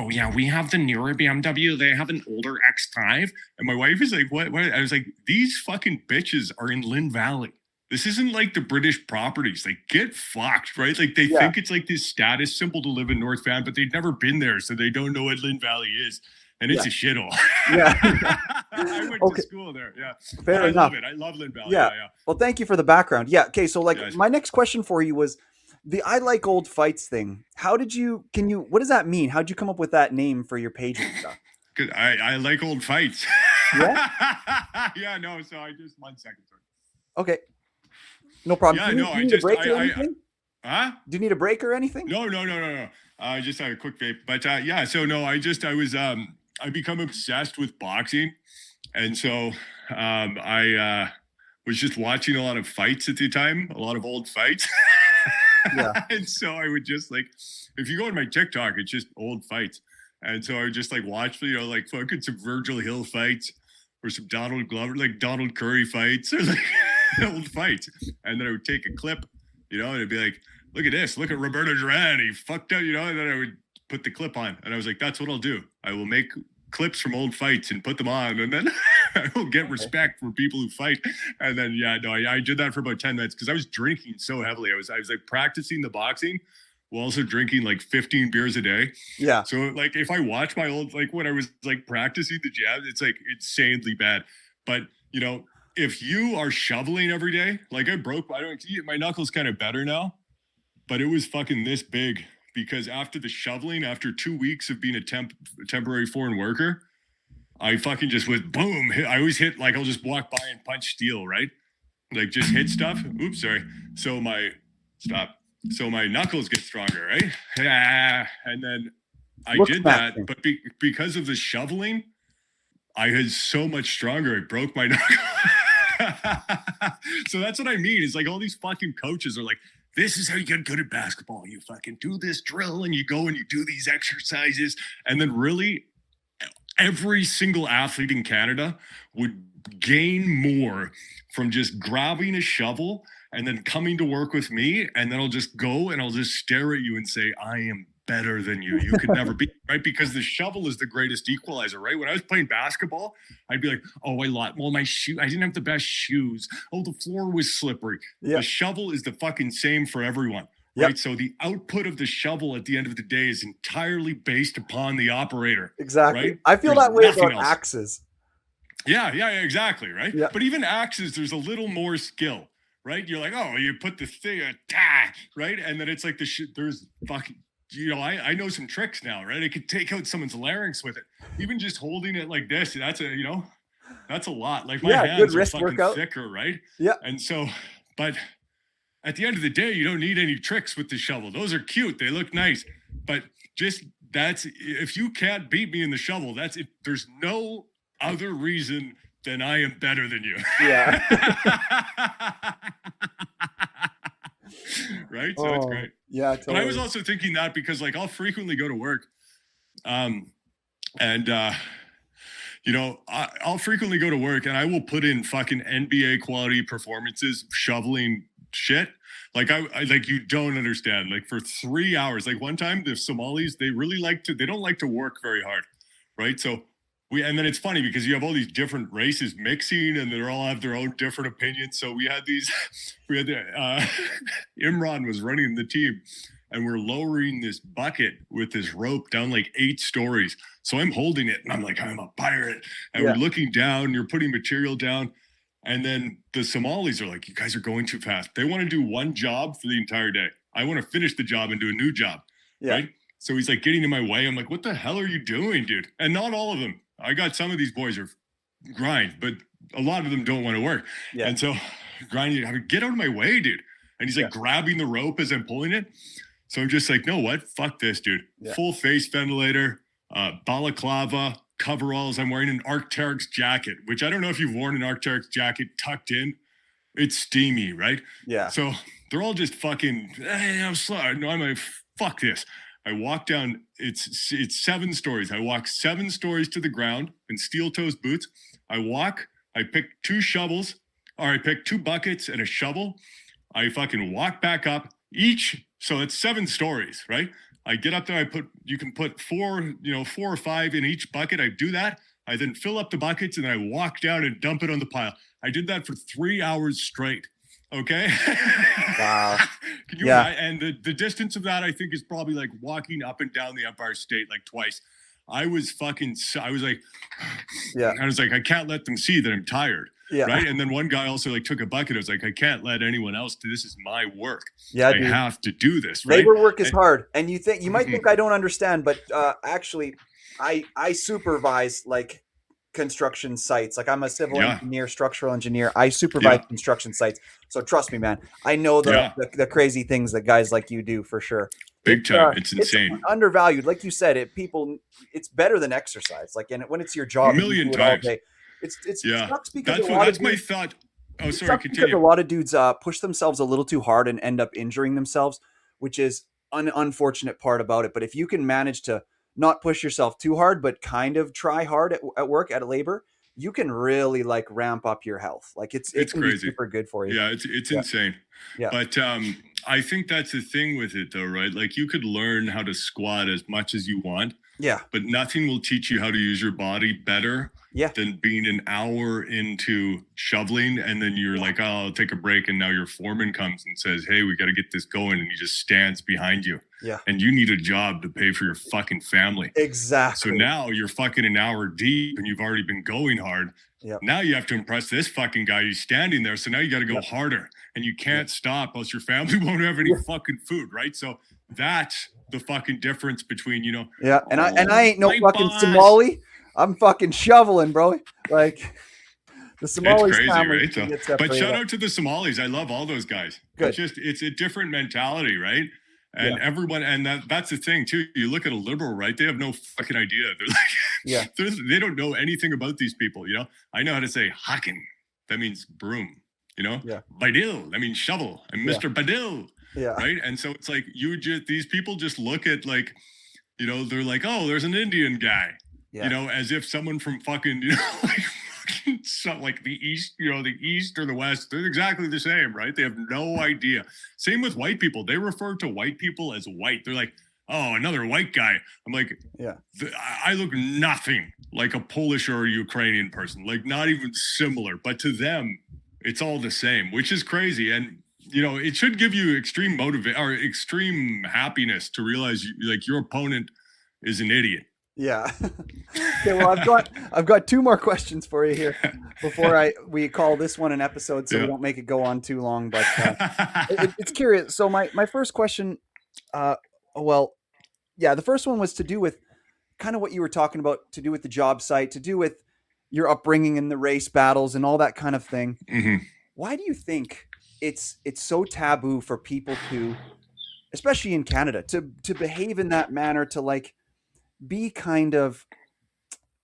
yeah, we have the newer BMW. They have an older X5. And my wife is like, what? I was like, these fucking bitches are in Lynn Valley. This isn't like the British properties. Like, get fucked, right? Like they think it's like this status symbol to live in North Van, but they've never been there, so they don't know what Lynn Valley is. And it's a shithole. Yeah. I went to school there. Yeah. Fair enough. I love it. I love Lynn Valley. Yeah. Well, thank you for the background. Yeah. Okay. So like my next question for you was the I like old fights thing. What does that mean? How'd you come up with that name for your page and stuff? Good. I like old fights. Yeah. Yeah. No. So I just 1 second. Sorry. Okay. No problem. Yeah. Do you need a break or anything? Huh? Do you need a break or anything? No. I just had a quick vape. But yeah. So no, I become obsessed with boxing. And so I was just watching a lot of fights at the time, a lot of old fights. Yeah. And so I would just like, if you go on my TikTok, it's just old fights. And so I would just like watch, like fucking some Virgil Hill fights or some Donald Glover, like Donald Curry fights or like old fights. And then I would take a clip, and it'd be like, look at this, look at Roberto Duran, he fucked up, and then I would put the clip on, and I was like, that's what I'll do. I will make clips from old fights and put them on, and then I will get respect for people who fight. And then I did that for about 10 minutes because I was drinking so heavily. I was like practicing the boxing while also drinking like 15 beers a day. Yeah. So like if I watch my old, like when I was like practicing the jabs, it's like insanely bad. But if you are shoveling every day, like my knuckles kind of better now, but it was fucking this big. Because after the shoveling, after 2 weeks of being a temporary foreign worker, I fucking just went boom. I always hit, like I'll just walk by and punch steel, right? Like just hit stuff. Oops, sorry. So my knuckles get stronger, right? And then I did that, but because of the shoveling, I had so much stronger. It broke my knuckle. So that's what I mean. It's like all these fucking coaches are like, this is how you get good at basketball. You fucking do this drill and you go and you do these exercises. And then really every single athlete in Canada would gain more from just grabbing a shovel and then coming to work with me. And then I'll just go and I'll just stare at you and say, I am better than you. You could never be, right? Because the shovel is the greatest equalizer, right? When I was playing basketball, I'd be like, oh, my shoe, I didn't have the best shoes. Oh, the floor was slippery. Yep. The shovel is the fucking same for everyone, right? Yep. So the output of the shovel at the end of the day is entirely based upon the operator. Exactly. Right? I feel that way about axes. Yeah, exactly, right? Yep. But even axes, there's a little more skill, right? You're like, oh, you put the thing, right? And then it's like there's fucking, I know some tricks now, right? I could take out someone's larynx with it. Even just holding it like this, that's a lot. Like my hands are fucking thicker, right? Yeah. And so, but at the end of the day, you don't need any tricks with the shovel. Those are cute. They look nice. But if you can't beat me in the shovel, that's it. There's no other reason than I am better than you. Yeah. Right? So it's great. Yeah, totally. But I was also thinking that because like I'll frequently go to work And I'll frequently go to work and I will put in fucking NBA quality performances, shoveling shit. Like I like, you don't understand. Like for 3 hours, like one time the Somalis, they don't like to work very hard, right? So and then it's funny because you have all these different races mixing and they all have their own different opinions. So we had Imran was running the team and we're lowering this bucket with this rope down like 8 stories. So I'm holding it and I'm like, I'm a pirate. And we're looking down, you're putting material down. And then the Somalis are like, you guys are going too fast. They want to do one job for the entire day. I want to finish the job and do a new job. Yeah. Right. So he's like getting in my way. I'm like, what the hell are you doing, dude? And not all of them. I got some of these boys are grind, but a lot of them don't want to work. Yeah. And so grinding, I mean, get out of my way, dude. And he's like grabbing the rope as I'm pulling it. So I'm just like, no, what? Fuck this, dude. Yeah. Full face ventilator, balaclava, coveralls. I'm wearing an Arc'teryx jacket, which I don't know if you've worn an Arc'teryx jacket tucked in. It's steamy, right? Yeah. So they're all just fucking, hey, I'm slow. No, I'm like, fuck this. I walk down, it's 7 stories. I walk 7 stories to the ground in steel-toes boots. I pick 2 shovels, or I pick 2 buckets and a shovel. I fucking walk back up each. So it's 7 stories, right? I get up there, you can put 4 or 5 in each bucket. I do that. I then fill up the buckets and then I walk down and dump it on the pile. I did that for 3 hours straight. Okay. Wow. Can you and the distance of that, I think, is probably like walking up and down the Empire State like twice. I was like, I can't let them see that I'm tired. Yeah. Right. And then one guy also like took a bucket. I was like, I can't let anyone else do this. Is my work. Yeah. I have to do this. Right. Labor work is hard. And you might think I don't understand, but actually I supervise like construction sites. Like I'm a civil engineer, structural engineer. I supervise construction sites. So trust me, man, I know the crazy things that guys like you do for sure. Big time. It's insane. It's undervalued. Like you said, it's better than exercise. Like, and when it's your job, a million times. All day, it sucks because that's my thought. Oh, sorry, continue. Because a lot of dudes push themselves a little too hard and end up injuring themselves, which is an unfortunate part about it. But if you can manage to not push yourself too hard, but kind of try hard at work, at labor, you can really like ramp up your health. Like it's crazy. Super good for you. Yeah, it's insane. Yeah. But I think that's the thing with it though, right? Like you could learn how to squat as much as you want. Yeah. But nothing will teach you how to use your body better than being an hour into shoveling. And then you're like, oh, I'll take a break. And now your foreman comes and says, hey, we got to get this going. And he just stands behind you. Yeah. And you need a job to pay for your fucking family. Exactly. So now you're fucking an hour deep and you've already been going hard. Yep. Now you have to impress this fucking guy who's standing there. So now you got to go harder and you can't stop else your family won't have any fucking food. Right. So that's the fucking difference between, Yeah. And I ain't no fucking Somali. I'm fucking shoveling, bro. Like the Somalis. It's crazy, right? But shout out to the Somalis. I love all those guys. Good. It's a different mentality, right? And everyone, and that's the thing too. You look at a liberal, right? They have no fucking idea. They're like, they don't know anything about these people. I know how to say haken. That means broom. Badil. That means shovel. I'm Mr. Badil. Yeah. Right. And so it's like these people just look at like, they're like, oh, there's an Indian guy. Yeah. As if someone from fucking, like the East, the East or the West, they're exactly the same, right? They have no idea. Same with white people. They refer to white people as white. They're like, oh, another white guy. I'm like, I look nothing like a Polish or a Ukrainian person, like not even similar. But to them, it's all the same, which is crazy. And, it should give you extreme extreme happiness to realize like your opponent is an idiot. Yeah. Okay. Well, I've got 2 more questions for you here before we call this one an episode, so we don't make it go on too long. But it's curious. So my first question, the first one was to do with kind of what you were talking about, to do with the job site, to do with your upbringing and the race battles and all that kind of thing. Mm-hmm. Why do you think it's so taboo for people to, especially in Canada, to behave in that manner, to like be kind of,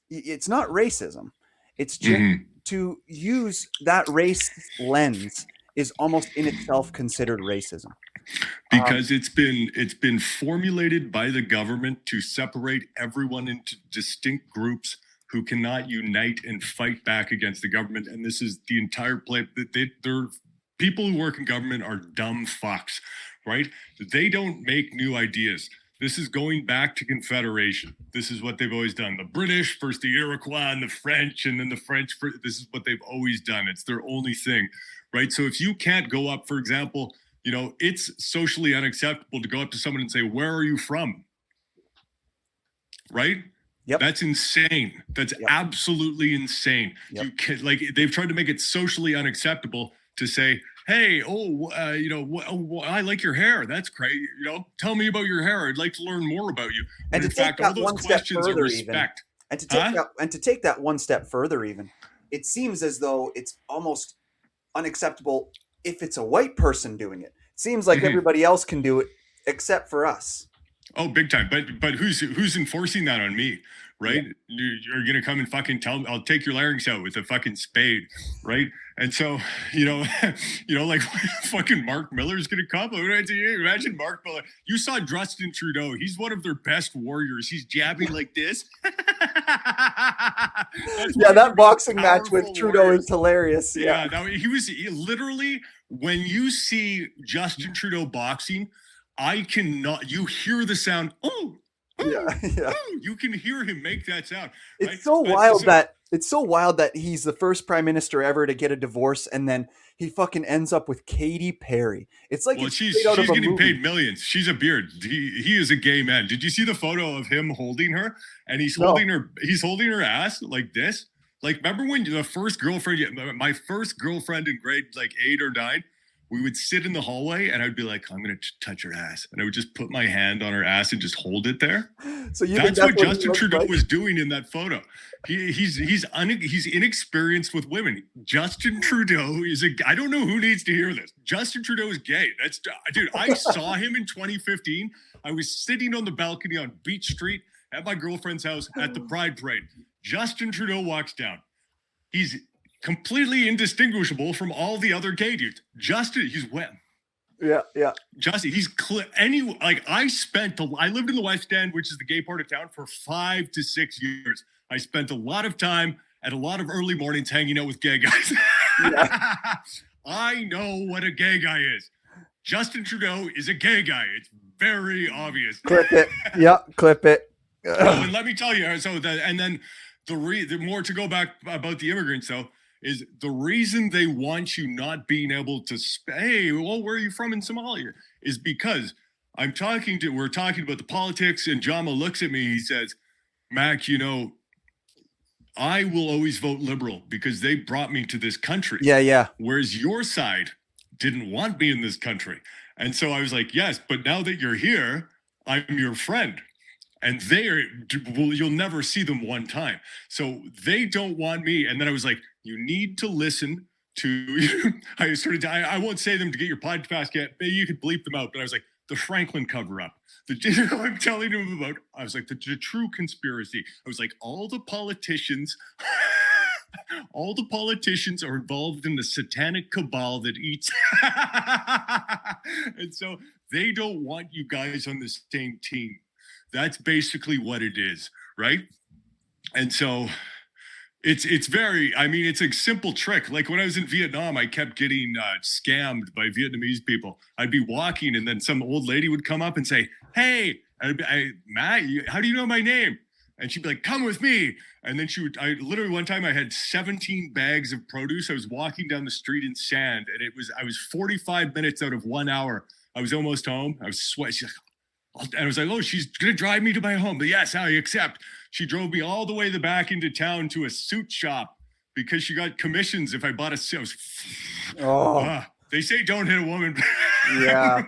it's not racism. It's just to use that race lens is almost in itself considered racism. because it's been formulated by the government to separate everyone into distinct groups who cannot unite and fight back against the government. And this is the entire play. They're people who work in government are dumb fucks, right? They don't make new ideas. This is going back to Confederation. This is what they've always done. The British, first the Iroquois and the French, and then the French. This is what they've always done. It's their only thing, right? So if you can't go up, for example, it's socially unacceptable to go up to someone and say, "Where are you from?" Right? Yep. That's insane. That's absolutely insane. Yep. You can, they've tried to make it socially unacceptable to say, "Hey, I like your hair. That's great. Tell me about your hair. I'd like to learn more about you." And in to take fact, that all those one step questions further, of respect. and to take that one step further, even, it seems as though it's almost unacceptable if it's a white person doing it. It seems like everybody else can do it except for us. Oh, big time. But who's enforcing that on me? Right? Yeah. You're gonna come and fucking tell me I'll take your larynx out with a fucking spade, right? And so, like fucking Mark Miller's gonna come. Imagine Mark Miller. You saw Justin Trudeau. He's one of their best warriors. He's jabbing like this. That boxing match with Trudeau is hilarious. Yeah, no, he literally, when you see Justin Trudeau boxing, you hear the sound, oh, you can hear him make that sound. It's right? so wild that he's the first prime minister ever to get a divorce, and then he fucking ends up with Katy Perry. It's like she's getting paid millions. She's a beard. He is a gay man. Did you see the photo of him holding her? And he's holding her ass like this. Like, remember when my first girlfriend in grade 8 or 9? We would sit in the hallway and I'd be like, "I'm going to touch her ass." And I would just put my hand on her ass and just hold it there. So that's what Justin Trudeau was doing in that photo. He's inexperienced with women. Justin Trudeau I don't know who needs to hear this. Justin Trudeau is gay. Dude, I saw him in 2015. I was sitting on the balcony on Beach Street at my girlfriend's house at the Pride Parade. Justin Trudeau walks down. He's completely indistinguishable from all the other gay dudes. Justin, he's wet. Yeah. Justin, he's I lived in the West End, which is the gay part of town, for 5 to 6 years. I spent a lot of time at a lot of early mornings hanging out with gay guys. I know what a gay guy is. Justin Trudeau is a gay guy. It's very obvious. Clip it. Clip it. And let me tell you, the more to go back about the immigrants, though, is the reason they want you not being able to where are you from in Somalia? Is because we're talking about the politics, and Jama looks at me, he says, "Mac, I will always vote Liberal because they brought me to this country." Yeah. Whereas your side didn't want me in this country. And so I was like, "Yes, but now that you're here, I'm your friend." And you'll never see them one time. So they don't want me. And then I was like, "You need to listen to," I won't say them to get your podcast yet. Maybe you could bleep them out. But I was like, the Franklin cover up. I'm telling him about, I was like, the true conspiracy. I was like, all the politicians are involved in the satanic cabal that eats. And so they don't want you guys on the same team. That's basically what it is, right? And so it's it's a simple trick. Like when I was in Vietnam, I kept getting scammed by Vietnamese people. I'd be walking and then some old lady would come up and say, "Hey," Matt, how do you know my name? And she'd be like, "Come with me." And then literally one time I had 17 bags of produce. I was walking down the street in sand, and I was 45 minutes out of 1 hour. I was almost home. I was sweating. She's like, and I was like, "Oh, she's going to drive me to my home." But yes, I accept. She drove me all the way back into town to a suit shop because she got commissions if I bought a suit. They say don't hit a woman. Yeah.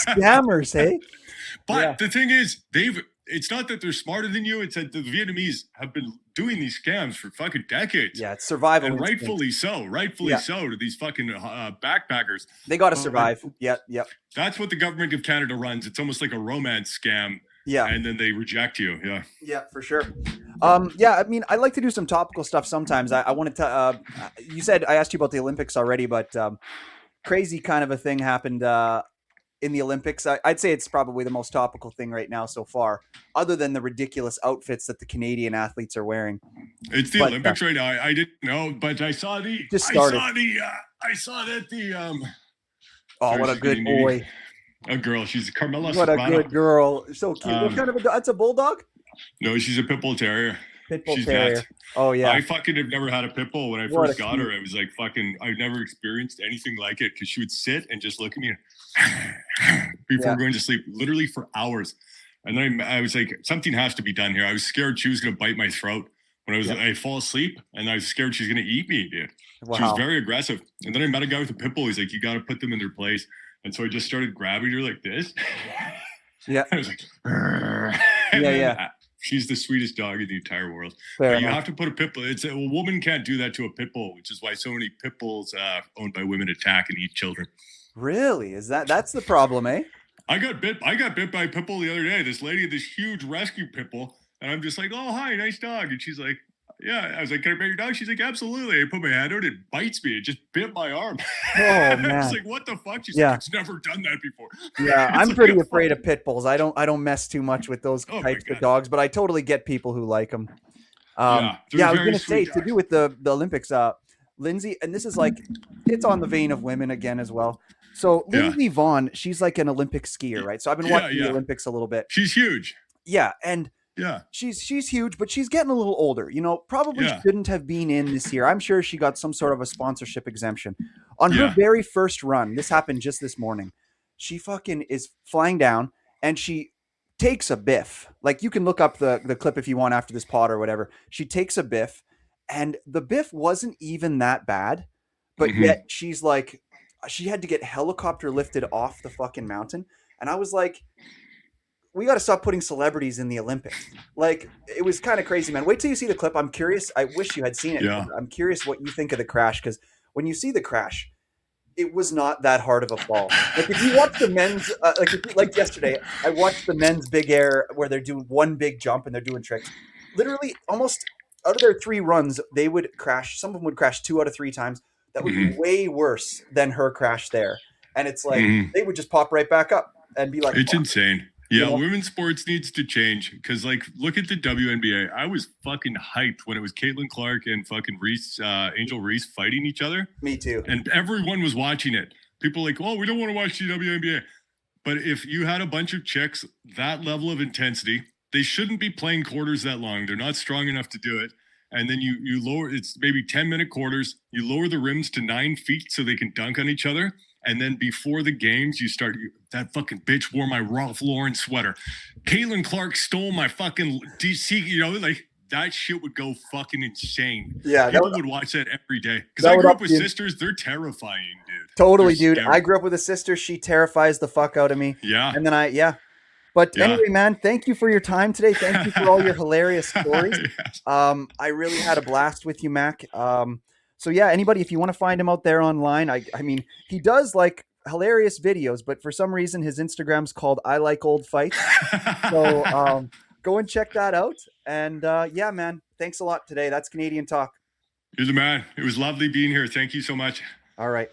Scammers, hey? But the thing is, it's not that they're smarter than you. It's that the Vietnamese have been doing these scams for fucking decades. Yeah, it's survival. And rightfully so to these fucking backpackers. They got to survive. Yep. That's what the government of Canada runs. It's almost like a romance scam. Yeah. And then they reject you. Yeah. Yeah, for sure. I mean, I like to do some topical stuff sometimes. I wanted to, you said, I asked you about the Olympics already, but crazy kind of a thing happened in the Olympics. I'd say it's probably the most topical thing right now so far, other than the ridiculous outfits that the Canadian athletes are wearing. It's the Olympics right now. I didn't know, but I saw the. Just started. I saw that the. Oh, what a good boy! A girl. She's Carmela What Soprano. a good girl. So cute. What kind of that's a bulldog? No, she's a pit bull terrier. She's terrier. Nuts. Oh yeah. I fucking have never had a pit bull. When I first got her, I was like fucking. I've never experienced anything like it because she would sit and just look at me before going to sleep, literally for hours. And then I was like, something has to be done here. I was scared she was gonna bite my throat when I fall asleep, and I was scared she's gonna eat me, dude. Wow. She was very aggressive. And then I met a guy with a pit bull. He's like, you got to put them in their place. And so I just started grabbing her like this. Yeah. I was like, she's the sweetest dog in the entire world. But you have to put a pit bull. A woman can't do that to a pit bull, which is why so many pit bulls owned by women attack and eat children. Really? That's the problem, eh? I got bit by a pit bull the other day. This lady had this huge rescue pit bull, and I'm just like, oh, hi, nice dog. And she's like, yeah. I was like, can I pet your dog? She's like, absolutely. I put my hand out, it bites me. It just bit my arm. Oh, man. I was like, what the fuck? She's like, it's never done that before. Yeah, I'm pretty afraid of pit bulls. I don't mess too much with those types of dogs, but I totally get people who like them. I was going to say, to do with the Olympics, Lindsay, and this is like, it's on the vein of women again as well. So Lindsey Vonn, she's like an Olympic skier, right? So I've been watching the Olympics a little bit. She's huge. Yeah, and she's huge, but she's getting a little older. You know, probably shouldn't have been in this year. I'm sure she got some sort of a sponsorship exemption. On her very first run, this happened just this morning, she fucking is flying down and she takes a biff. Like, you can look up the clip if you want after this pod or whatever. She takes a biff, and the biff wasn't even that bad, but yet she's like, she had to get helicopter lifted off the fucking mountain. And I was like, we got to stop putting celebrities in the Olympics. Like, it was kind of crazy, man. Wait till you see the clip. I'm curious. I wish you had seen it. Yeah. I'm curious what you think of the crash, because when you see the crash, it was not that hard of a fall. Like, if you watch the men's, like yesterday, I watched the men's big air where they're doing one big jump and they're doing tricks. Literally, almost out of their 3 runs, they would crash. Some of them would crash 2 out of 3 times. That would be way worse than her crash there. And it's like, they would just pop right back up and be like, it's insane. Yeah, women's sports needs to change, because, like, look at the WNBA. I was fucking hyped when it was Caitlin Clark and fucking Angel Reese fighting each other. Me too. And everyone was watching it. People were like, oh, we don't want to watch the WNBA. But if you had a bunch of chicks, that level of intensity, they shouldn't be playing quarters that long. They're not strong enough to do it. And then you lower, it's maybe 10-minute quarters. You lower the rims to 9 feet so they can dunk on each other. And then before the games, that fucking bitch wore my Ralph Lauren sweater. Caitlin Clark stole my fucking DC, like, that shit would go fucking insane. Yeah. People would watch that every day. Because I grew up with sisters. They're terrifying, dude. Totally, dude. I grew up with a sister. She terrifies the fuck out of me. Yeah. And then But anyway, man, thank you for your time today. Thank you for all your hilarious stories. Yes. I really had a blast with you, Mac. So yeah, anybody, if you want to find him out there online, I mean, he does like hilarious videos, but for some reason his Instagram's called I Like Old Fights. So go and check that out. And yeah, man, thanks a lot today. That's Canadian Talk. You're the man. It was lovely being here. Thank you so much. All right.